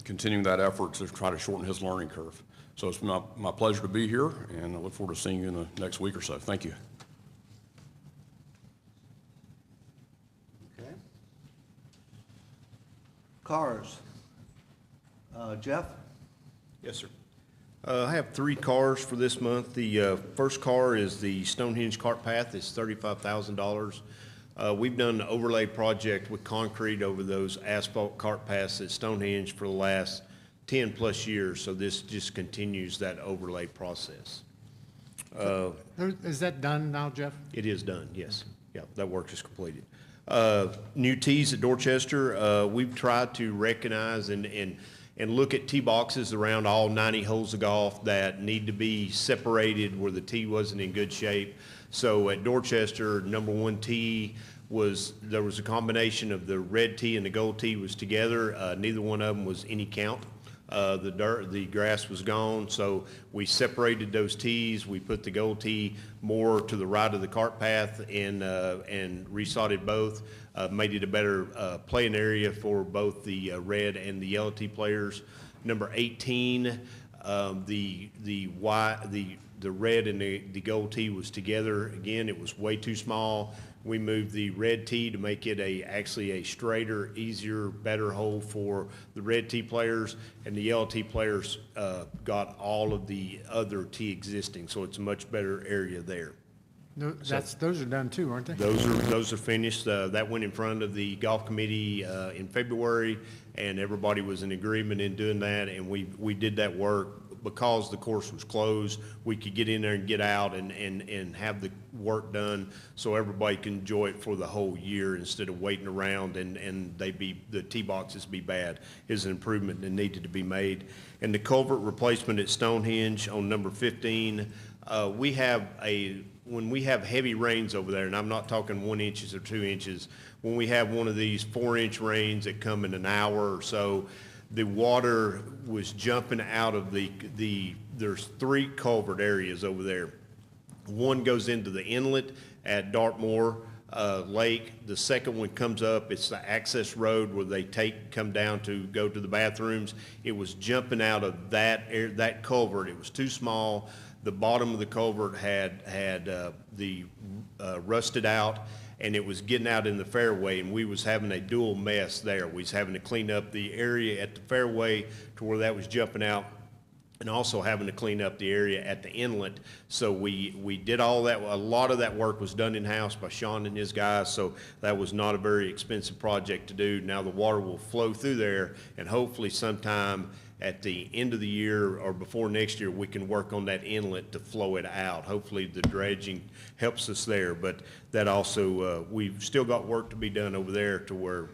continuing that effort to try to shorten his learning curve. So it's my pleasure to be here, and I look forward to seeing you in the next week or so. Thank you. Okay. Cars. Jeff? Yes, sir. I have 3 cars for this month. The first car is the Stonehenge Cart Path. It's $35,000. We've done an overlay project with concrete over those asphalt cart paths at Stonehenge for the last 10-plus years, so this just continues that overlay process. Is that done now, Jeff? It is done, yes. Yeah, that work is completed. New tees at Dorchester, we've tried to recognize and look at tee boxes around all 90 holes of golf that need to be separated where the tee wasn't in good shape. So at Dorchester, number 1 tee there was a combination of the red tee and the gold tee was together. Neither one of them was any count. The grass was gone, so we separated those tees. We put the gold tee more to the right of the cart path and resodded both. Made it a better playing area for both the red and the yellow tee players. Number 18, the red and the gold tee was together. Again, it was way too small. We moved the red tee to make it actually a straighter, easier, better hole for the red tee players, and the yellow tee players got all of the other tee existing, so it's a much better area there. Those are done too, aren't they? Those are finished. That went in front of the golf committee in February, and everybody was in agreement in doing that, and we did that work. Because the course was closed, we could get in there and get out and have the work done so everybody can enjoy it for the whole year instead of waiting around and the tee boxes be bad. Is an improvement that needed to be made. And the culvert replacement at Stonehenge on number 15, when we have heavy rains over there, and I'm not talking 1 inch or 2 inches, when we have one of these 4-inch rains that come in an hour or so, the water was jumping out of there's 3 culvert areas over there. One goes into the inlet at Dartmoor Lake. The second one comes up, it's the access road where they come down to go to the bathrooms. It was jumping out of that culvert. It was too small. The bottom of the culvert had rusted out, and it was getting out in the fairway, and we was having a dual mess there. We was having to clean up the area at the fairway to where that was jumping out, and also having to clean up the area at the inlet. So we did all that. A lot of that work was done in-house by Sean and his guys, so that was not a very expensive project to do. Now the water will flow through there, and hopefully sometime at the end of the year or before next year, we can work on that inlet to flow it out. Hopefully the dredging helps us there, but that also, we've still got work to be done over there to where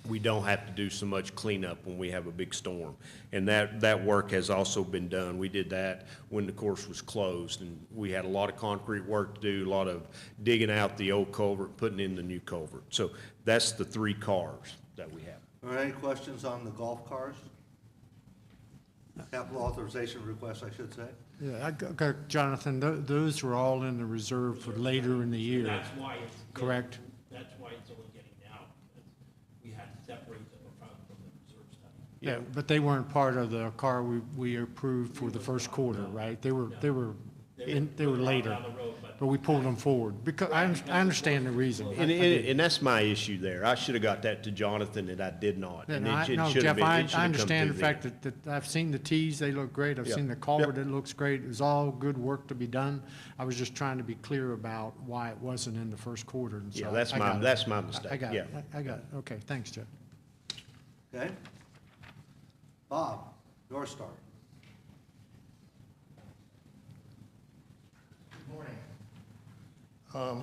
we don't have to do so much cleanup when we have a big storm. And that work has also been done. We did that when the course was closed, and we had a lot of concrete work to do, a lot of digging out the old culvert, putting in the new culvert. So that's the 3 cars that we have. Are there any questions on the golf cars? Capital authorization request, I should say. Yeah, okay, Jonathan, those were all in the reserve for later in the year. That's why it's. Correct? That's why it's only getting now, because we had to separate them from the reserve stuff. Yeah, but they weren't part of the car we approved for the first quarter, right? They were later, Down the road, but we pulled them forward, because I understand the reason. And that's my issue there. I should have got that to Jonathan, and I did not. And it should No, have Jeff, been- I it should have come understand the through fact then. that I've seen the tees, they look great. I've Yep. seen the culvert, Yep. it looks great. It was all good work to be done. I was just trying to be clear about why it wasn't in the first quarter. And so Yeah, that's I got it. that's my mistake. I got Yeah. it. I got it. Okay, thanks, Jeff. Okay? Bob, North Star.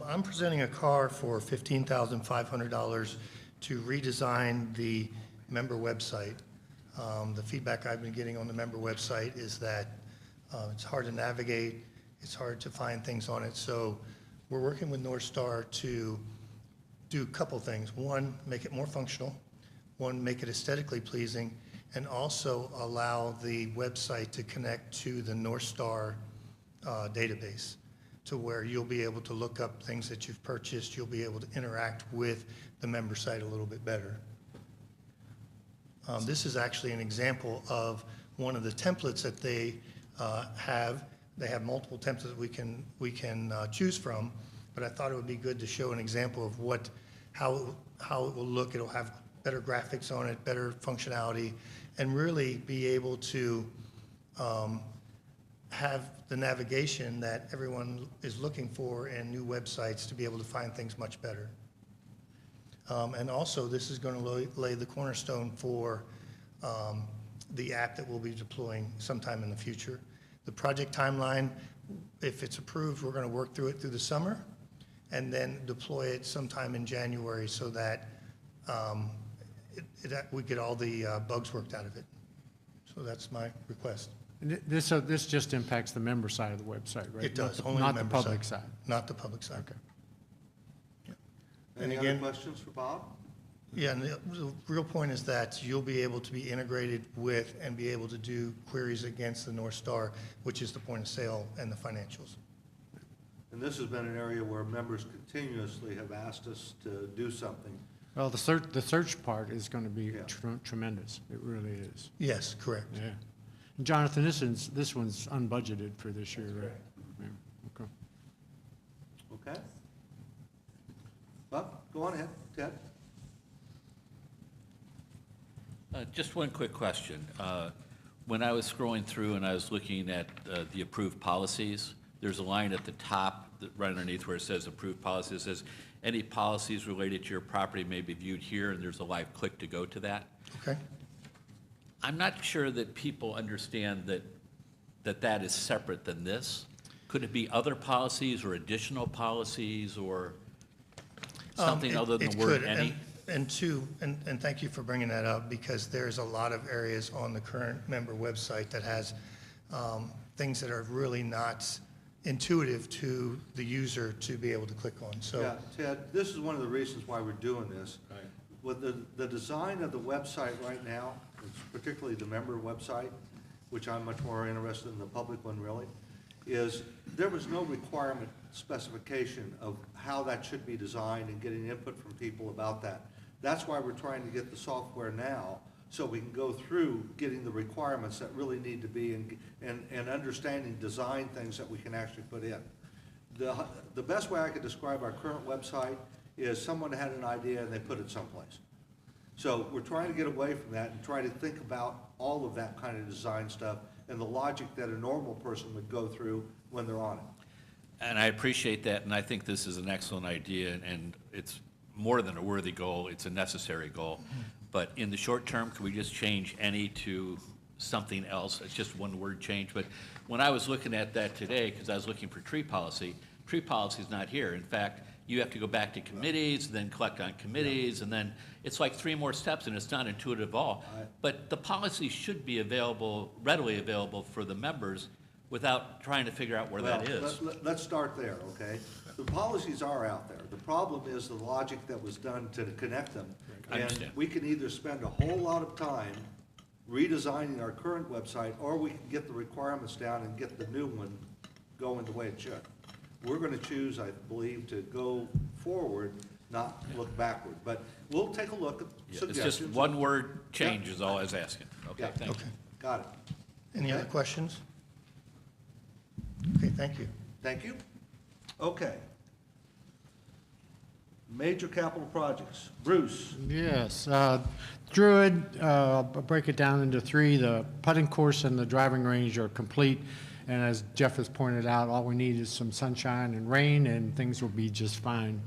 I'm presenting a car for $15,500 to redesign the member website. The feedback I've been getting on the member website is that it's hard to navigate, it's hard to find things on it. So we're working with North Star to do a couple things. One, make it more functional. One, make it aesthetically pleasing, and also allow the website to connect to the North Star database. to where you'll be able to look up things that you've purchased. You'll be able to interact with the member site a little bit better. This is actually an example of one of the templates that they have. They have multiple templates we can choose from, but I thought it would be good to show an example of how it will look. It'll have better graphics on it, better functionality, and really be able to have the navigation that everyone is looking for in new websites to be able to find things much better. And also, this is going to lay the cornerstone for the app that we'll be deploying sometime in the future. The project timeline, if it's approved, we're going to work through it through the summer and then deploy it sometime in January so that we get all the bugs worked out of it. So that's my request. This just impacts the member side of the website, right? It does, only the Not the member public side. Not the public side. Okay. Any other questions for Bob? Yeah, and the real point is that you'll be able to be integrated with and be able to do queries against the North Star, which is the point of sale and the financials. And this has been an area where members continuously have asked us to do something. Well, the search part is going to be tremendous. It really is. Yes, correct. Yeah. And Jonathan, this one's unbudgeted for this year, right? Yeah. Okay. Okay? Bob, go on ahead. Ted? Just one quick question. When I was scrolling through and I was looking at the approved policies, there's a line at the top, right underneath where it says approved policies. It says, any policies related to your property may be viewed here, and there's a live click to go to that. Okay. I'm not sure that people understand that is separate than this. Could it be other policies or additional policies or something other than the word any? And thank you for bringing that up, because there's a lot of areas on the current member website that has things that are really not intuitive to the user to be able to click on. So, yeah, Ted, this is one of the reasons why we're doing this. Right. With the design of the website right now, particularly the member website, which I'm much more interested in the public one really, is there was no requirement specification of how that should be designed and getting input from people about that. That's why we're trying to get the software now, so we can go through getting the requirements that really need to be and understanding design things that we can actually put in. The best way I could describe our current website is someone had an idea and they put it someplace. So we're trying to get away from that and try to think about all of that kind of design stuff and the logic that a normal person would go through when they're on it. And I appreciate that, and I think this is an excellent idea, and it's more than a worthy goal, it's a necessary goal. But in the short term, can we just change any to something else? It's just one word change. But when I was looking at that today, because I was looking for tree policy is not here. In fact, you have to go back to committees, then collect on committees, and then it's like 3 more steps, and it's not intuitive at all. But the policy should be available, readily available for the members without trying to figure out where that is. Let's start there, okay? The policies are out there. The problem is the logic that was done to connect them. I understand. And we can either spend a whole lot of time redesigning our current website, or we can get the requirements down and get the new one going the way it should. We're going to choose, I believe, to go forward, not look backward. But we'll take a look at suggestions. It's just one word change is all I was asking. Okay, thank you. Got it. any other questions? Okay, thank you. Thank you. Okay. Major capital projects. Bruce. Yes. Druid, I'll break it down into 3. The putting course and the driving range are complete. And as Jeff has pointed out, all we need is some sunshine and rain, and things will be just fine.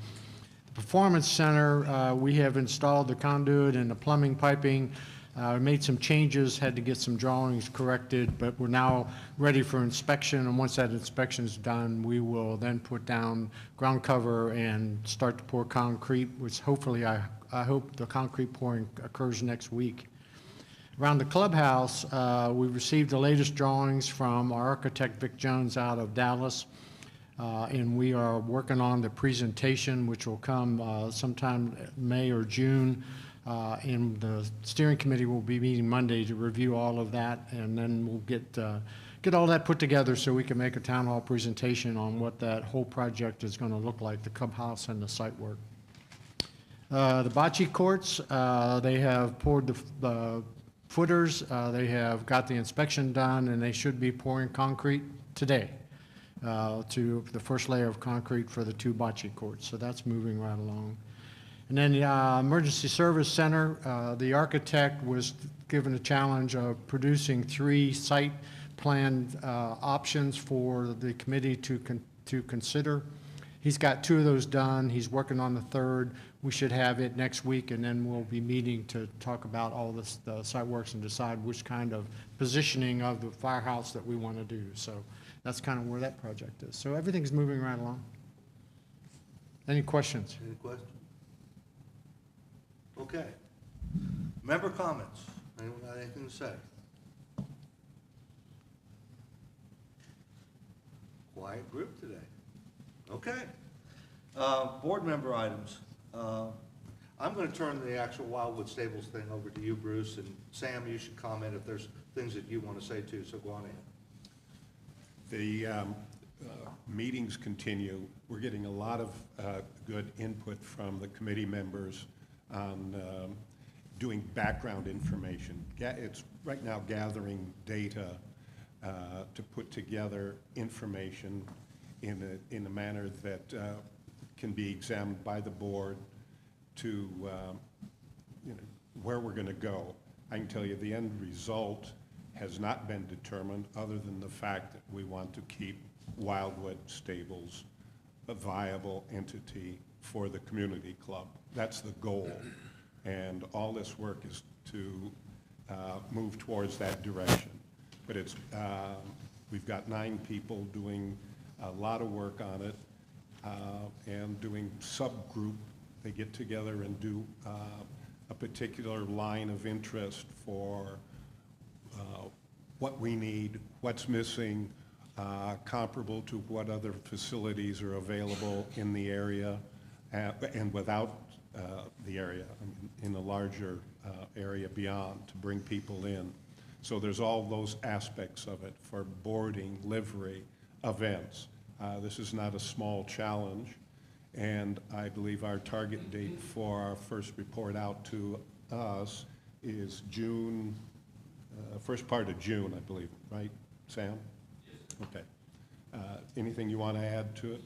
The Performance Center, we have installed the conduit and the plumbing piping. Made some changes, had to get some drawings corrected, but we're now ready for inspection. And once that inspection is done, we will then put down ground cover and start to pour concrete, which hopefully I hope the concrete pouring occurs next week. Around the clubhouse, we received the latest drawings from our architect, Vic Jones, out of Dallas. And we are working on the presentation, which will come sometime May or June. And the steering committee will be meeting Monday to review all of that, and then we'll get get all that put together so we can make a town hall presentation on what that whole project is going to look like, the clubhouse and the site work. The bocce courts, they have poured the footers, they have got the inspection done, and they should be pouring concrete today to the first layer of concrete for the 2 bocce courts. So that's moving right along. And then the Emergency Service Center, the architect was given a challenge of producing 3 site plan options for the committee to consider. He's got 2 of those done. He's working on the 3rd. We should have it next week, and then we'll be meeting to talk about all this, the site works, and decide which kind of positioning of the firehouse that we want to do. So that's kind of where that project is. So everything's moving right along. Any questions? Any questions? Okay. Member comments? Anyone got anything to say? Quiet group today. Okay. Board member items. I'm going to turn the actual Wildwood Stables thing over to you, Bruce, and Sam, you should comment if there's things that you want to say too, so go on in. The meetings continue. We're getting a lot of good input from the committee members on doing background information. It's right now gathering data to put together information in a manner that can be examined by the board to where we're going to go. I can tell you the end result has not been determined, other than the fact that we want to keep Wildwood Stables a viable entity for the community club. That's the goal. And all this work is to move towards that direction. But it's, we've got 9 people doing a lot of work on it and doing subgroup. They get together and do a particular line of interest for what we need, what's missing, comparable to what other facilities are available in the area and without the area, in a larger area beyond, to bring people in. So there's all those aspects of it for boarding, livery, events. This is not a small challenge, and I believe our target date for our first report out to us is June, first part of June, I believe, right, Sam? Yes. Okay. Anything you want to add to it?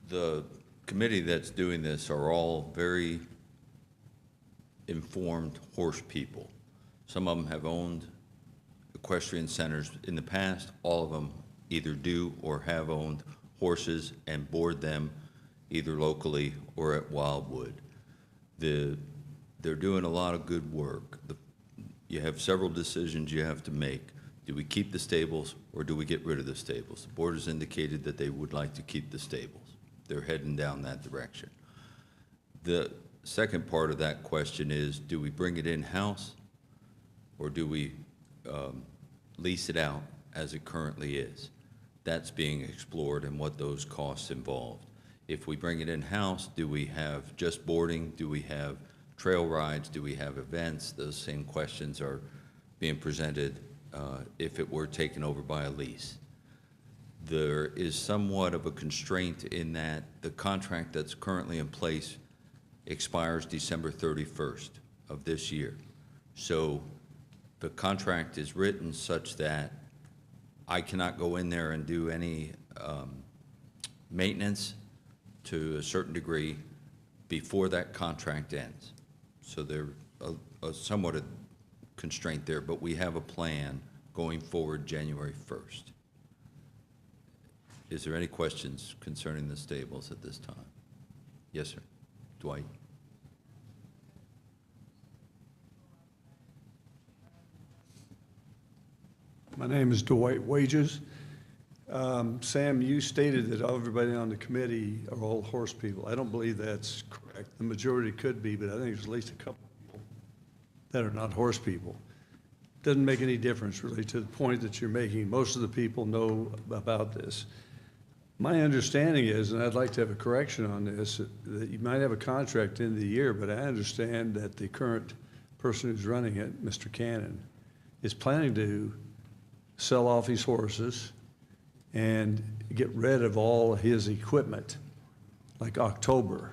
The committee that's doing this are all very informed horse people. Some of them have owned equestrian centers in the past. All of them either do or have owned horses and board them either locally or at Wildwood. They're doing a lot of good work. You have several decisions you have to make. Do we keep the stables or do we get rid of the stables? The board has indicated that they would like to keep the stables. They're heading down that direction. The second part of that question is, do we bring it in-house or do we lease it out as it currently is? That's being explored and what those costs involved. If we bring it in-house, do we have just boarding? Do we have trail rides? Do we have events? Those same questions are being presented if it were taken over by a lease. There is somewhat of a constraint in that the contract that's currently in place expires December 31st of this year. So the contract is written such that I cannot go in there and do any maintenance to a certain degree before that contract ends. So there's a somewhat a constraint there, but we have a plan going forward January 1st. Is there any questions concerning the stables at this time? Yes, sir. Dwight? My name is Dwight Wages. Sam, you stated that everybody on the committee are all horse people. I don't believe that's correct. The majority could be, but I think there's at least a couple people that are not horse people. Doesn't make any difference really to the point that you're making. Most of the people know about this. My understanding is, and I'd like to have a correction on this, that you might have a contract in the year, but I understand that the current person who's running it, Mr. Cannon, is planning to sell off his horses and get rid of all his equipment, like October.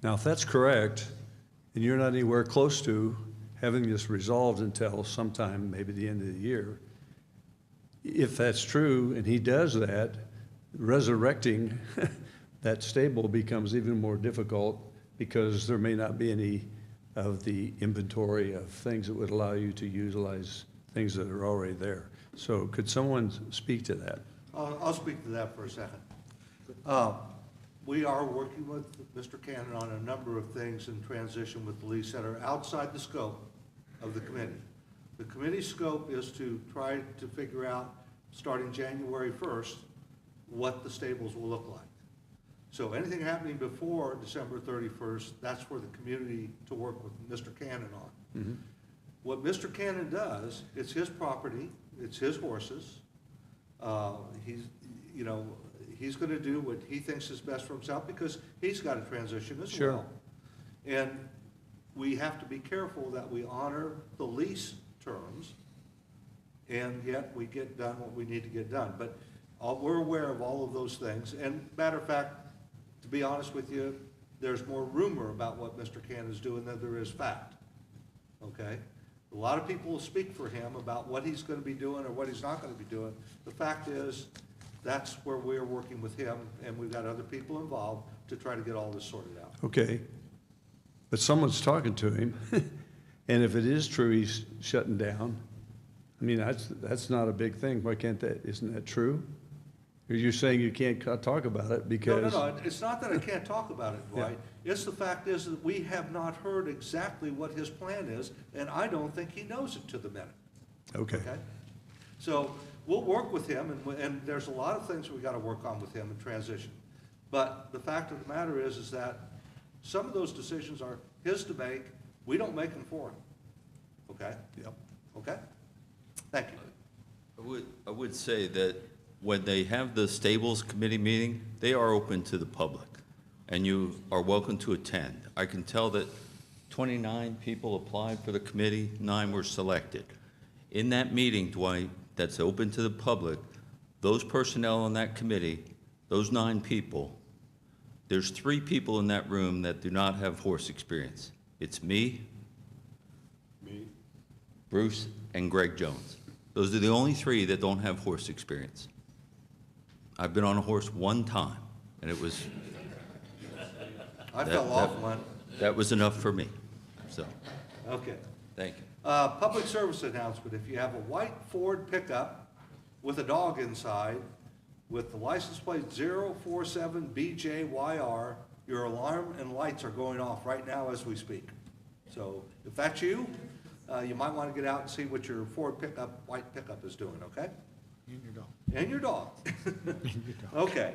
Now, if that's correct, and you're not anywhere close to having this resolved until sometime, maybe the end of the year, if that's true, and he does that, resurrecting that stable becomes even more difficult because there may not be any of the inventory of things that would allow you to utilize things that are already there. So could someone speak to that? I'll speak to that for a second. We are working with Mr. Cannon on a number of things in transition with the lease that are outside the scope of the committee. The committee's scope is to try to figure out, starting January 1st, what the stables will look like. So anything happening before December 31st, that's for the community to work with Mr. Cannon on. Mm-hmm. What Mr. Cannon does, it's his property, it's his horses. He's going to do what he thinks is best for himself because he's got to transition as Sure. well. And we have to be careful that we honor the lease terms, and yet we get done what we need to get done. But we're aware of all of those things. And matter of fact, to be honest with you, there's more rumor about what Mr. Cannon is doing than there is fact. Okay? A lot of people will speak for him about what he's going to be doing or what he's not going to be doing. The fact is, that's where we're working with him, and we've got other people involved to try to get all this sorted out. Okay, but someone's talking to him, and if it is true he's shutting down, I mean, that's not a big thing. Why can't that, isn't that true? Are you saying you can't talk about it because? No, it's not that I can't talk about it, Dwight. It's the fact is that we have not heard exactly what his plan is, and I don't think he knows it to the minute. Okay. Okay? So we'll work with him, and there's a lot of things we got to work on with him in transition. But the fact of the matter is that some of those decisions are his to make. We don't make them for him. Okay? Yep. Okay? Thank you. I would say that when they have the Stables Committee meeting, they are open to the public, and you are welcome to attend. I can tell that 29 people applied for the committee, 9 were selected. In that meeting, Dwight, that's open to the public, those personnel on that committee, those 9 people, there's 3 people in that room that do not have horse experience. It's me, Bruce, and Greg Jones. Those are the only 3 that don't have horse experience. I've been on a horse one time, and it was... I fell off one. That was enough for me, so, Okay. thank you. Public service announcement, if you have a white Ford pickup with a dog inside, with the license plate 047BJYR, your alarm and lights are going off right now as we speak. So if that's you, you might want to get out and see what your Ford pickup, white pickup is doing, okay? And your dog. And your dog. Okay.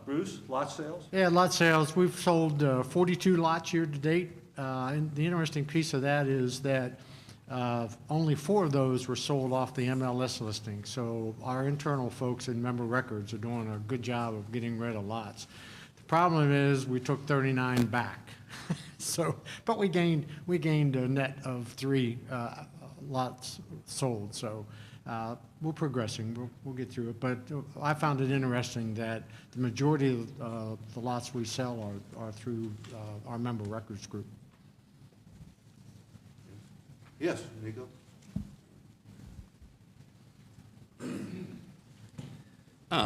Bruce, lot sales? Yeah, lot sales. We've sold 42 lots year to date. And the interesting piece of that is that only 4 of those were sold off the MLS listing. So our internal folks in member records are doing a good job of getting rid of lots. The problem is we took 39 back. So, but we gained a net of 3 lots sold. So we're progressing. We'll get through it. But I found it interesting that the majority of the lots we sell are through our member records group. Yes, Nico?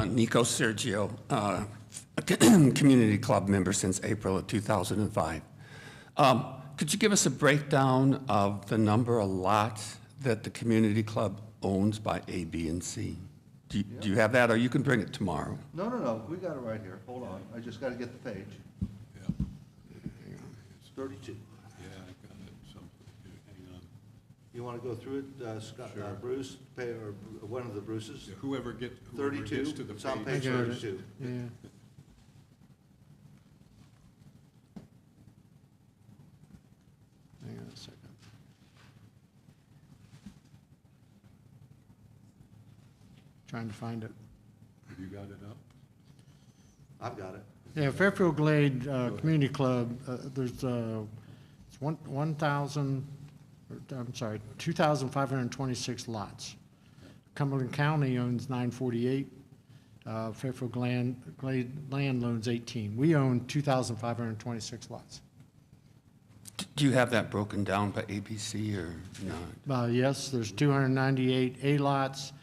Nico Sergio, a community club member since April of 2005. Could you give us a breakdown of the number of lots that the community club owns by A, B, and C? Do you have that, or you can bring it tomorrow? No, we got it right here. Hold on, I just got to get the page. It's 32. Yeah, I got it. So, hang on. You want to go through it, Scott, Sure. Bruce, or one of the Bruces? Yeah, whoever gets 32, to the it's on page. page 32. Yeah. Hang on a second. Trying to find it. Have you got it up? I've got it. Yeah, Fairfield Glade Community Club, there's it's 2,526 lots. Cumberland County owns 948. Fairfield Glade Land owns 18. We own 2,526 lots. Do you have that broken down by ABC or not? Yes, there's 298 A lots,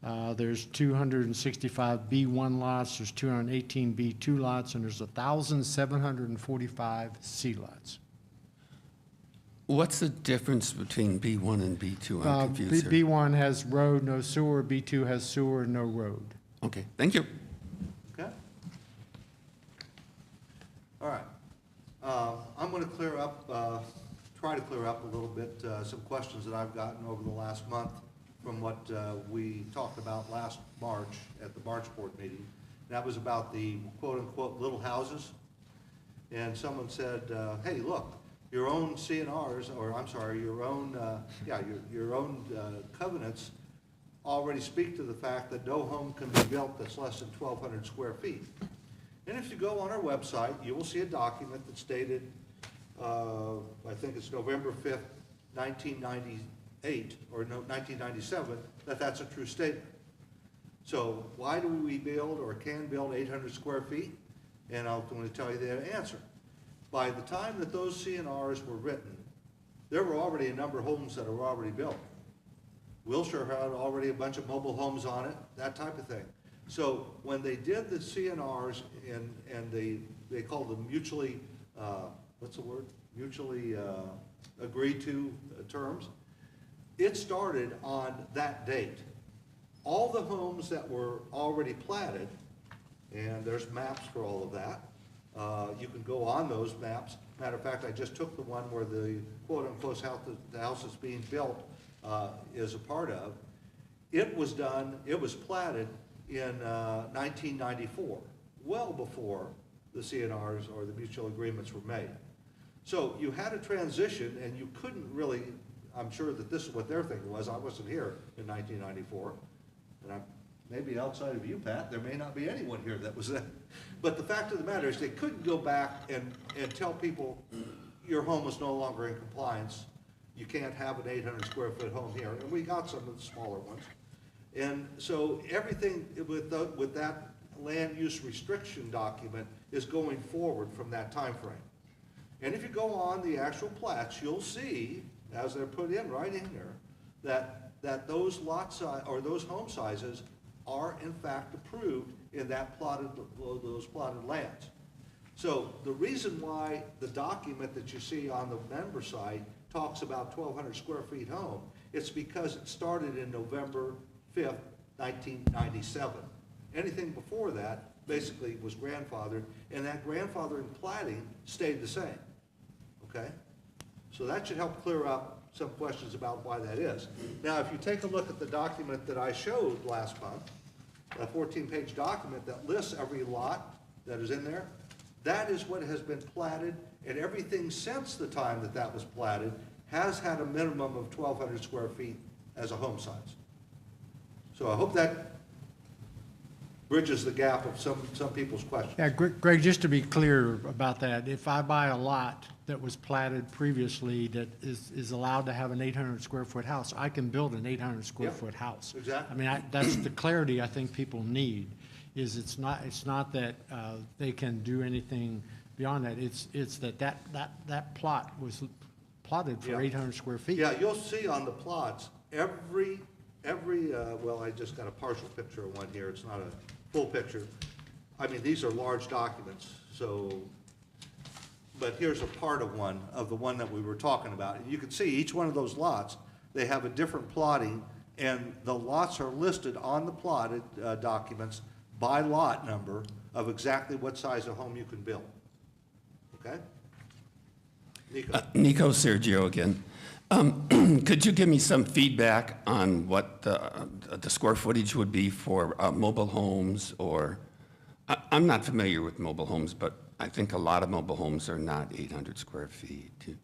there's 265 B1 lots, there's 218 B2 lots, and there's 1,745 C lots. What's the difference between B1 and B2? I'm confused here. B1 has road, no sewer, B2 has sewer, no road. Okay, thank you. Okay? All right. I'm going to try to clear up a little bit some questions that I've gotten over the last month from what we talked about last March at the March board meeting. That was about the quote-unquote little houses. And someone said, hey, look, your own CNRs, or I'm sorry, your own covenants already speak to the fact that no home can be built that's less than 1,200 square feet. And if you go on our website, you will see a document that's dated, I think it's November 5th, 1998, or 1997, that's a true statement. So why do we build or can build 800 square feet? And I'm going to tell you the answer. By the time that those CNRs were written, there were already a number of homes that were already built. Wilshire had already a bunch of mobile homes on it, that type of thing. So when they did the CNRs and they called them mutually, what's the word? Mutually agreed to terms, it started on that date. All the homes that were already platted, and there's maps for all of that, you can go on those maps. Matter of fact, I just took the one where the quote-unquote house that's being built is a part of. It was platted in 1994, well before the CNRs or the mutual agreements were made. So you had a transition, and you couldn't really, I'm sure that this is what their thinking was. I wasn't here in 1994, and maybe outside of you, Pat, there may not be anyone here that was there. But the fact of the matter is they couldn't go back and tell people your home is no longer in compliance. You can't have an 800 square foot home here. And we got some of the smaller ones. And so everything with that land use restriction document is going forward from that time frame. And if you go on the actual plats, you'll see, as they're put in right in there, that those lot size or those home sizes are in fact approved in that those plotted lands. So the reason why the document that you see on the member site talks about 1,200 square feet home, it's because it started in November 5th, 1997. Anything before that basically was grandfathered, and that grandfathering platting stayed the same, okay? So that should help clear up some questions about why that is. Now, if you take a look at the document that I showed last month, a 14-page document that lists every lot that is in there, that is what has been platted, and everything since the time that was platted has had a minimum of 1,200 square feet as a home size. So I hope that bridges the gap of some people's questions. Yeah, Greg, just to be clear about that, if I buy a lot that was platted previously that is allowed to have an 800 square foot house, I can build an 800 square foot house. Exactly. I mean, that's the clarity I think people need, is it's not that they can do anything beyond that. It's that plot was plotted for 800 square feet. Yeah, you'll see on the plots, well, I just got a partial picture of one here. It's not a full picture. I mean, these are large documents, so, but here's a part of the one that we were talking about. And you can see each one of those lots, they have a different plotting, and the lots are listed on the plotted documents by lot number of exactly what size of home you can build. Okay? Nico. Nico Sergio again. Could you give me some feedback on what the square footage would be for mobile homes, or, I'm not familiar with mobile homes, but I think a lot of mobile homes are not 800 square feet. Do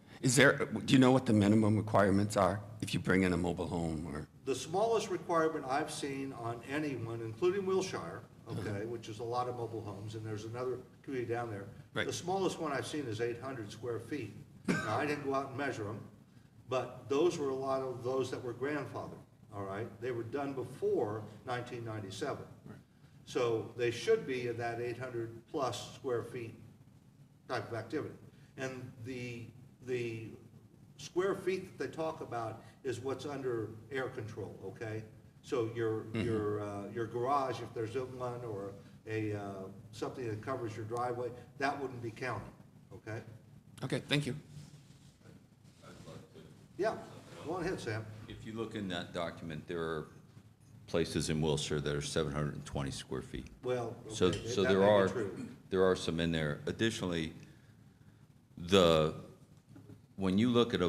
you know what the minimum requirements are if you bring in a mobile home? Or The smallest requirement I've seen on anyone, including Wilshire, okay, which is a lot of mobile homes, and there's another community down there. Right. The smallest one I've seen is 800 square feet. Now, I didn't go out and measure them, but those were a lot of those that were grandfathered, all right? They were done before 1997. So they should be in that 800-plus square feet type of activity. And the square feet that they talk about is what's under air control, okay? So your garage, if there's one, or something that covers your driveway, that wouldn't be counted, okay? Okay, thank you. Yeah, go on ahead, Sam. If you look in that document, there are places in Wilshire that are 720 square feet. Well, So, okay, so that there may be are, true. there are some in there. Additionally, when you look at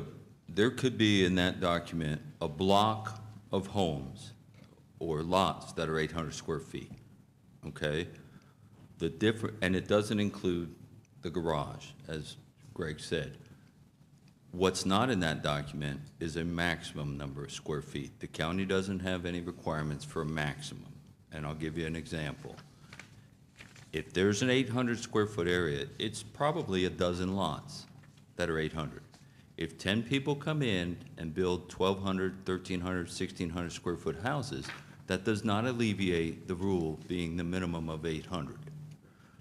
there could be in that document a block of homes or lots that are 800 square feet, okay? And it doesn't include the garage, as Greg said. What's not in that document is a maximum number of square feet. The county doesn't have any requirements for a maximum, and I'll give you an example. If there's an 800 square foot area, it's probably a dozen lots that are 800. If 10 people come in and build 1,200, 1,300, 1,600 square foot houses, that does not alleviate the rule being the minimum of 800.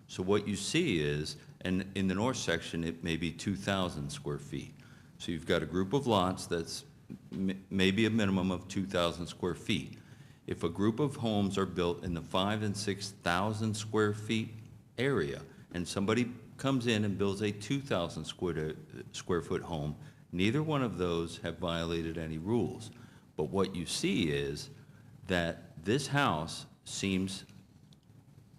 So what you see is, and in the north section, it may be 2,000 square feet. So you've got a group of lots that's maybe a minimum of 2,000 square feet. If a group of homes are built in the 5,000 and 6,000 square feet area, and somebody comes in and builds a 2,000 square foot home, neither one of those have violated any rules. But what you see is that this house seems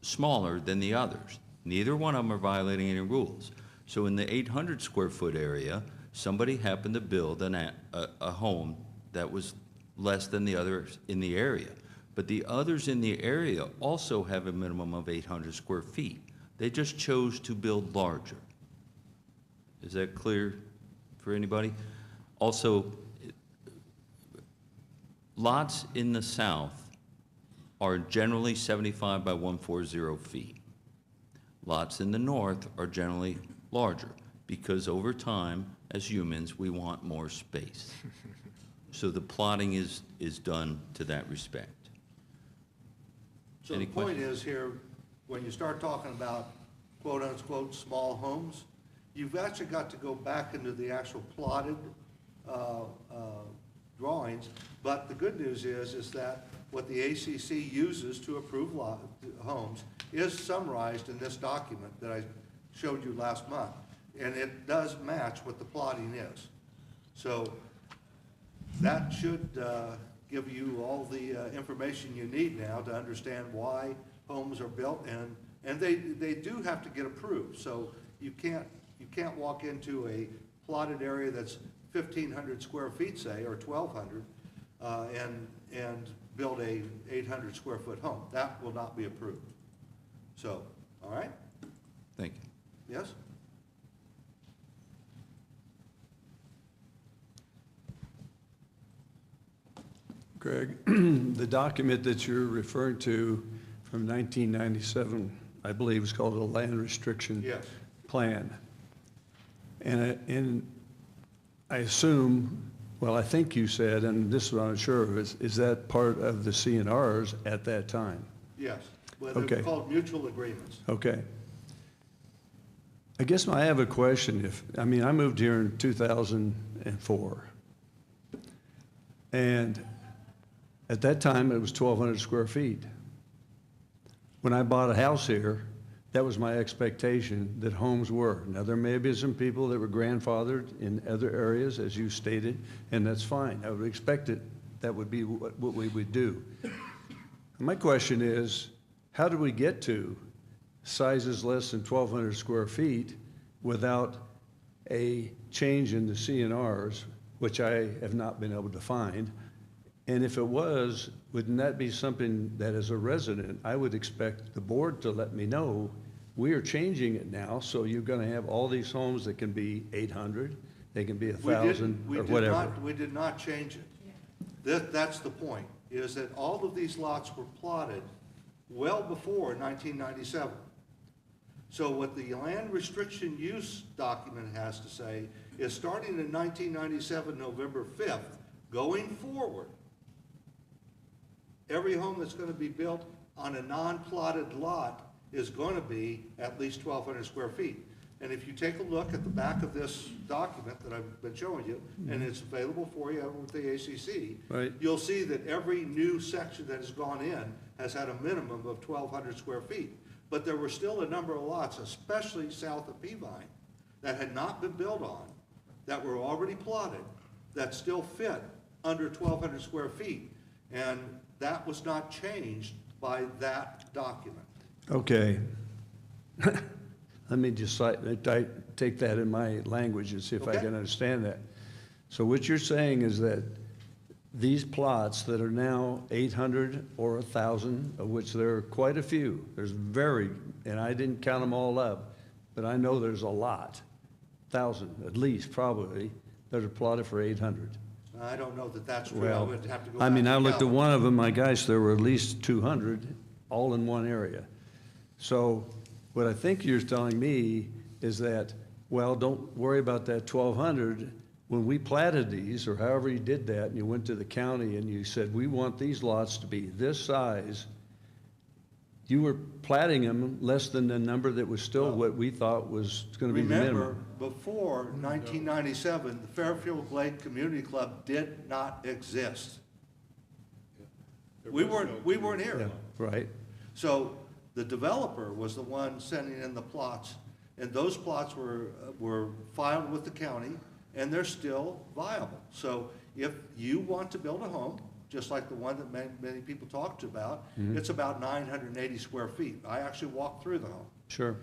smaller than the others. Neither one of them are violating any rules. So in the 800 square foot area, somebody happened to build a home that was less than the others in the area. But the others in the area also have a minimum of 800 square feet. They just chose to build larger. Is that clear for anybody? Also, lots in the south are generally 75 by 140 feet. Lots in the north are generally larger because over time, as humans, we want more space. So the plotting is done to that respect. So Any the point questions? is here, when you start talking about quote-unquote small homes, you've actually got to go back into the actual plotted drawings. But the good news is that what the ACC uses to approve homes is summarized in this document that I showed you last month. And it does match what the plotting is. So that should give you all the information you need now to understand why homes are built, and they do have to get approved. So you can't walk into a plotted area that's 1,500 square feet, say, or 1,200, and build a 800 square foot home. That will not be approved. So, all right? Thank you. Yes? Greg, the document that you're referring to from 1997, I believe is called a land restriction Yes. plan. And I assume, well, I think you said, and this is what I'm sure of, is that part of the CNRs at that time? Yes. Well, they're Okay. called mutual agreements. Okay. I guess I have a question. I moved here in 2004. And at that time, it was 1,200 square feet. When I bought a house here, that was my expectation that homes were. Now, there may be some people that were grandfathered in other areas, as you stated, and that's fine. I would expect it. That would be what we would do. My question is, how do we get to sizes less than 1,200 square feet without a change in the CNRs, which I have not been able to find? And if it was, wouldn't that be something that as a resident, I would expect the board to let me know, we are changing it now, so you're gonna have all these homes that can be 800, they can be 1,000, or whatever. We did not change it. That's the point, is that all of these lots were plotted well before 1997. So what the land restriction use document has to say is starting in 1997, November 5th, going forward, every home that's going to be built on a non-plotted lot is going to be at least 1,200 square feet. And if you take a look at the back of this document that I've been showing you, and it's available for you with the ACC, Right. you'll see that every new section that has gone in has had a minimum of 1,200 square feet. But there were still a number of lots, especially south of Peavine, that had not been built on, that were already plotted, that still fit under 1,200 square feet. And that was not changed by that document. Okay. Let me just take that in my language and see if I Okay. can understand that. So what you're saying is that these plots that are now 800 or 1,000, of which there are quite a few, there's very, and I didn't count them all up, but I know there's a lot, 1,000 at least probably, that are plotted for 800. I don't know that that's true. I Well, would have to go I mean, back I and looked at count. one of them, my gosh, there were at least 200, all in one area. So what I think you're telling me is that, well, don't worry about that 1,200. When we platted these, or however you did that, and you went to the county and you said, we want these lots to be this size, you were platting them less than the number that was still what we thought was going to be the Remember, minimum. before 1997, the Fairfield Glade Community Club did not exist. We weren't Yeah, here. right. So the developer was the one sending in the plots, and those plots were filed with the county, and they're still viable. So if you want to build a home, just like the one that many people talked about, it's about 980 square feet. I actually walked through the home. Sure.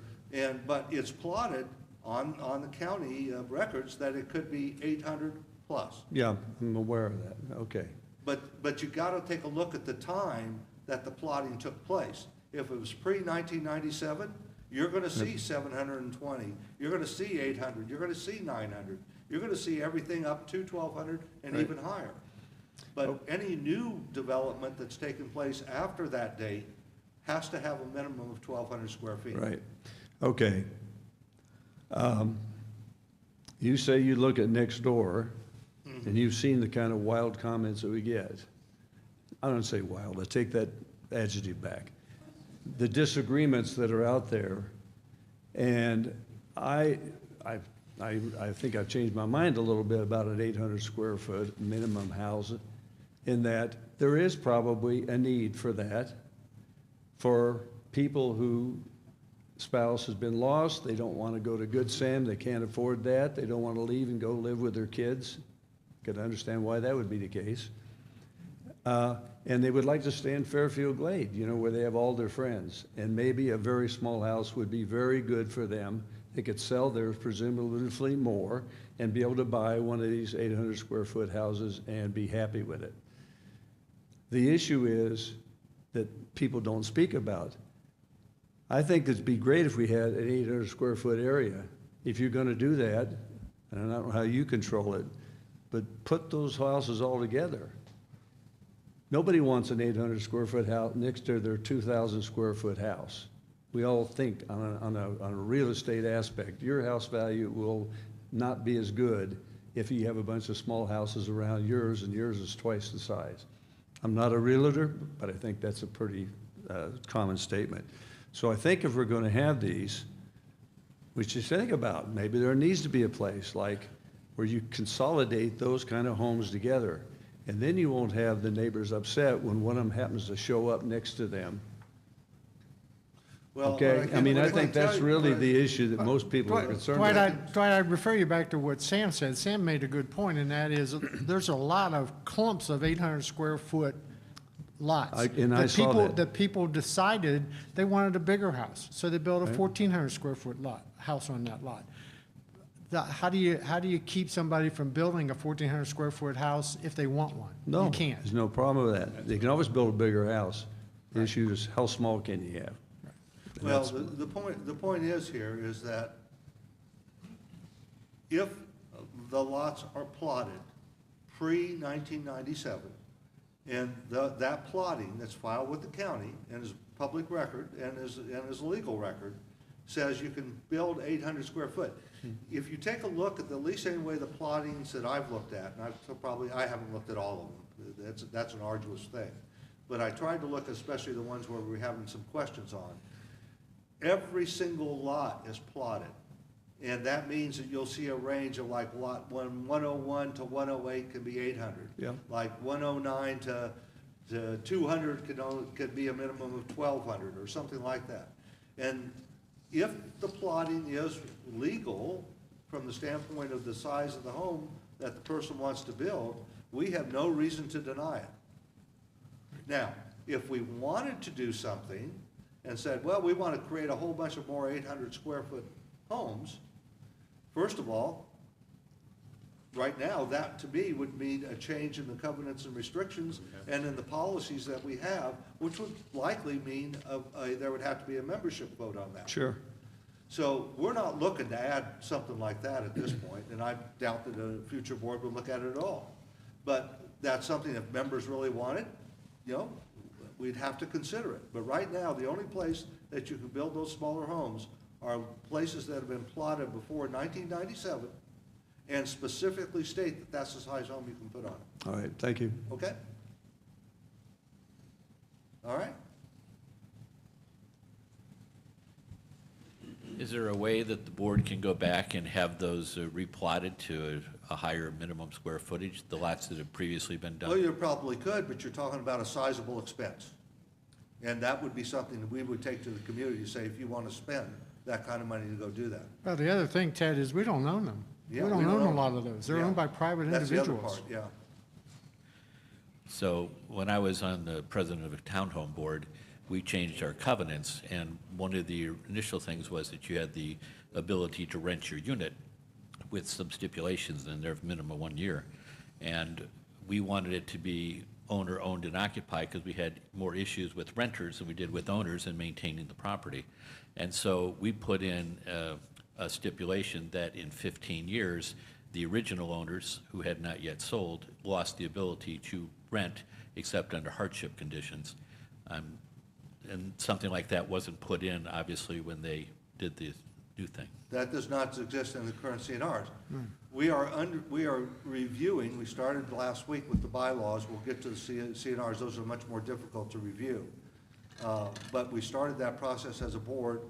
But it's plotted on the county records that it could be 800 plus. Yeah, I'm aware of that. Okay. But you gotta take a look at the time that the plotting took place. If it was pre-1997, you're gonna see 720, you're gonna see 800, you're gonna see 900, you're gonna see everything up to 1,200 and Right. even higher. But any new development that's taken place after that date has to have a minimum of 1,200 square feet. Right, okay. You say you look at next door, and you've seen the kind of wild comments that we get. I don't say wild, I take that adjective back. The disagreements that are out there, and I think I've changed my mind a little bit about an 800 square foot minimum house, in that there is probably a need for that, for people who spouse has been lost, they don't want to go to Good Sam, they can't afford that, they don't want to leave and go live with their kids. Could understand why that would be the case. And they would like to stay in Fairfield Glade, you know, where they have all their friends. And maybe a very small house would be very good for them. They could sell theirs presumably more and be able to buy one of these 800 square foot houses and be happy with it. The issue is that people don't speak about. I think it'd be great if we had an 800 square foot area. If you're going to do that, and I don't know how you control it, but put those houses all together. Nobody wants an 800 square foot house next to their 2,000 square foot house. We all think on a real estate aspect, your house value will not be as good if you have a bunch of small houses around yours and yours is twice the size. I'm not a realtor, but I think that's a pretty common statement. So I think if we're going to have these, we should think about, maybe there needs to be a place like where you consolidate those kind of homes together. And then you won't have the neighbors upset when one of them happens to show up next to them. Well, Okay, I mean, I think that's really the Dwight, issue that most people are concerned Dwight, about. I'd refer you back to what Sam said. Sam made a good point, and that is, there's a lot of clumps of 800 square foot lots. And I saw that. That people decided they wanted a bigger house, so they built a 1,400 square foot house on that lot. How do you keep somebody from building a 1,400 square foot house if they want one? No, You can't. there's no problem with that. They can always build a bigger house. The issue is how small can you have? And Well, that's- the point is here is that if the lots are plotted pre-1997, and that plotting that's filed with the county and is public record and is a legal record, says you can build 800 square foot. If you take a look at at least anyway, the plottings that I've looked at, and I haven't looked at all of them, that's an arduous thing. But I tried to look, especially the ones where we're having some questions on. Every single lot is plotted. And that means that you'll see a range of like lot 101 to 108 can be 800. Yeah. Like 109 to 200 could be a minimum of 1,200 or something like that. And if the plotting is legal from the standpoint of the size of the home that the person wants to build, we have no reason to deny it. Now, if we wanted to do something and said, well, we want to create a whole bunch of more 800 square foot homes, first of all, right now, that to me would mean a change in the covenants and restrictions and in the policies that we have, which would likely mean there would have to be a membership vote on that. Sure. So we're not looking to add something like that at this point, and I doubt that a future board would look at it at all. But that's something if members really want it, we'd have to consider it. But right now, the only place that you can build those smaller homes are places that have been plotted before 1997 and specifically state that that's the size home you can put on it. All right, thank you. Okay? All right? Is there a way that the board can go back and have those replotted to a higher minimum square footage, the lots that have previously been done? Well, you probably could, but you're talking about a sizable expense. And that would be something that we would take to the community to say, if you want to spend that kind of money to go do that. Well, the other thing, Ted, is we don't own them. Yeah, We don't own a lot of those. They're Yeah. owned by private That's the other individuals. part, yeah. So when I was on the president of a townhome board, we changed our covenants, and one of the initial things was that you had the ability to rent your unit with some stipulations, and they're minimum 1 year. And we wanted it to be owner-owned and occupied because we had more issues with renters than we did with owners in maintaining the property. And so we put in a stipulation that in 15 years, the original owners, who had not yet sold, lost the ability to rent except under hardship conditions. And something like that wasn't put in, obviously, when they did the new thing. That does not exist in the current CNRs. We are reviewing, we started last week with the bylaws, we'll get to the CNRs, those are much more difficult to review. But we started that process as a board.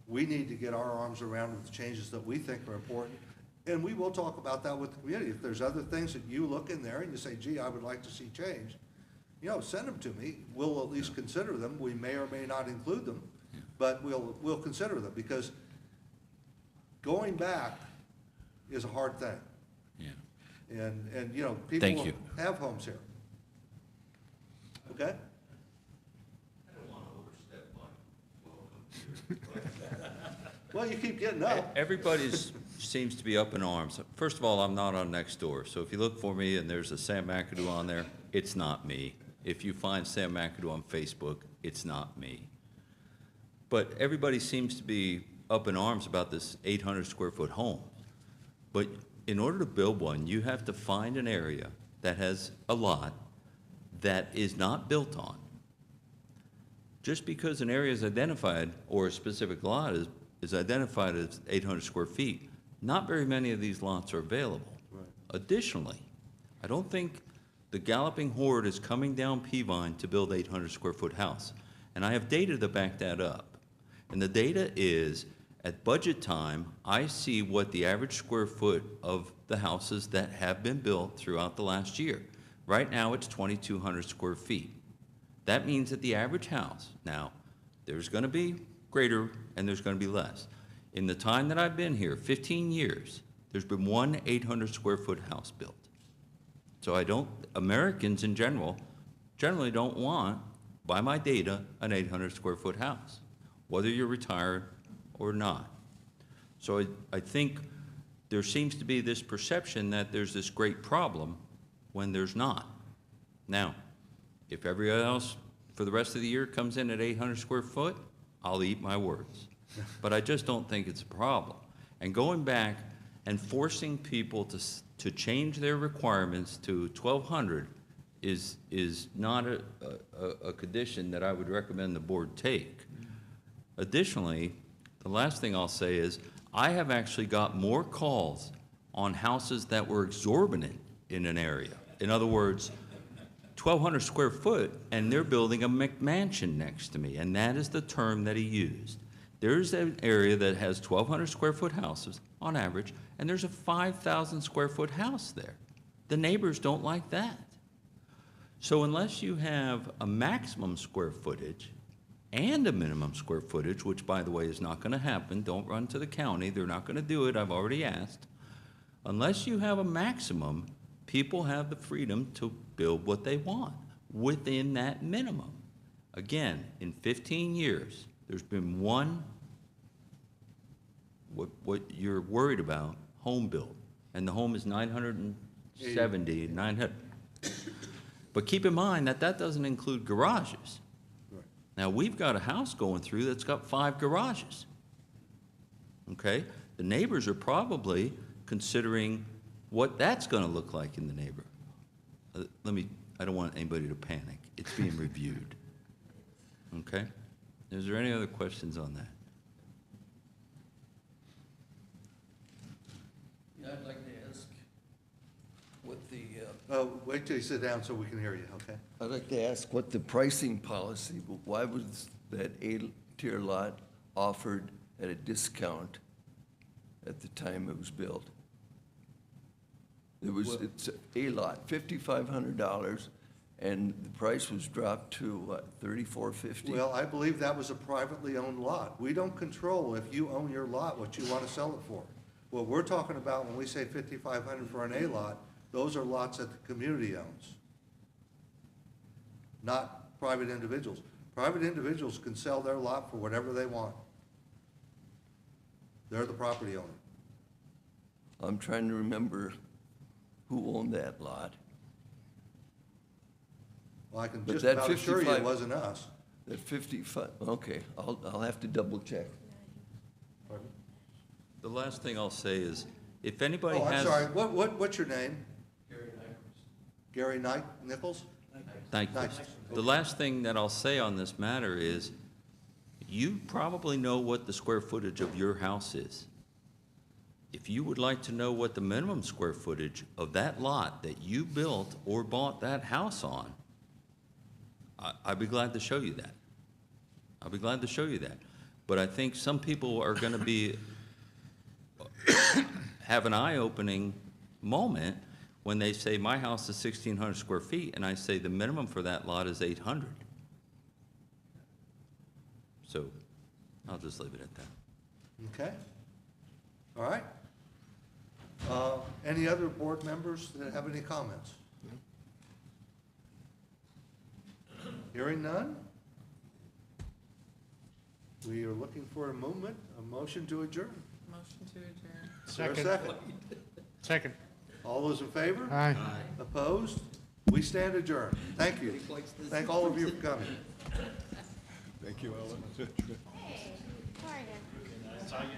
We need to get our arms around the changes that we think are important. And we will talk about that with the community. If there's other things that you look in there and you say, gee, I would like to see change, send them to me. We'll at least consider them. We may or may not include them, but we'll consider them because going back is a hard thing. Yeah. And Thank people you. have homes here. Okay? Well, you keep getting up. Everybody seems to be up in arms. First of all, I'm not on Nextdoor, so if you look for me and there's a Sam McAdoo on there, it's not me. If you find Sam McAdoo on Facebook, it's not me. But everybody seems to be up in arms about this 800 square foot home. But in order to build one, you have to find an area that has a lot that is not built on. Just because an area is identified or a specific lot is identified as 800 square feet, not very many of these lots are available. Right. Additionally, I don't think the galloping horde is coming down Peavine to build 800 square foot house. And I have data to back that up. And the data is, at budget time, I see what the average square foot of the houses that have been built throughout the last year. Right now, it's 2,200 square feet. That means that the average house, now, there's going to be greater and there's going to be less. In the time that I've been here, 15 years, there's been one 800 square foot house built. So Americans in generally don't want, by my data, an 800 square foot house, whether you're retired or not. So I think there seems to be this perception that there's this great problem when there's not. Now, if everyone else for the rest of the year comes in at 800 square foot, I'll eat my words. But I just don't think it's a problem. And going back and forcing people to change their requirements to 1,200 is not a condition that I would recommend the board take. Additionally, the last thing I'll say is, I have actually got more calls on houses that were exorbitant in an area. In other words, 1,200 square foot, and they're building a McMansion next to me, and that is the term that he used. There's an area that has 1,200 square foot houses on average, and there's a 5,000 square foot house there. The neighbors don't like that. So unless you have a maximum square footage and a minimum square footage, which by the way is not going to happen, don't run to the county, they're not going to do it, I've already asked. Unless you have a maximum, people have the freedom to build what they want within that minimum. Again, in 15 years, there's been one, what you're worried about, home built, and the home is 970, 900. But keep in mind that that doesn't include garages. Now, we've got a house going through that's got 5 garages. Okay? The neighbors are probably considering what that's going to look like in the neighborhood. I don't want anybody to panic. It's being reviewed. Okay? Is there any other questions on that? Yeah, I'd like to ask what the, Wait till you sit down so we can hear you, okay? I'd like to ask what the pricing policy, why was that A-tier lot offered at a discount at the time it was built? It's a lot, $5,500, and the price was dropped to what, $3,450? Well, I believe that was a privately owned lot. We don't control, if you own your lot, what you want to sell it for. What we're talking about when we say $5,500 for an A lot, those are lots that the community owns, not private individuals. Private individuals can sell their lot for whatever they want. They're the property owner. I'm trying to remember who owned that lot. Well, I can But just that about assure you it 55 wasn't us. That 55, okay, I'll have to double check. The last thing I'll say is, if anybody Oh, I'm has... sorry, what's your name? Gary Nichols? Thank you. Nice. The last thing that I'll say on this matter is, you probably know what the square footage of your house is. If you would like to know what the minimum square footage of that lot that you built or bought that house on, I'd be glad to show you that. I'll be glad to show you that. But I think some people are going to have an eye-opening moment when they say, my house is 1,600 square feet, and I say the minimum for that lot is 800. So I'll just leave it at that. Okay. All right. Any other board members that have any comments? Hearing none? We are looking for a motion to adjourn. Motion to adjourn. Is there a second? Second. All those in favor? Aye. Opposed? We stand adjourned. Thank you. Thank all of you for coming. Thank you, Ellen. Hey, how are you?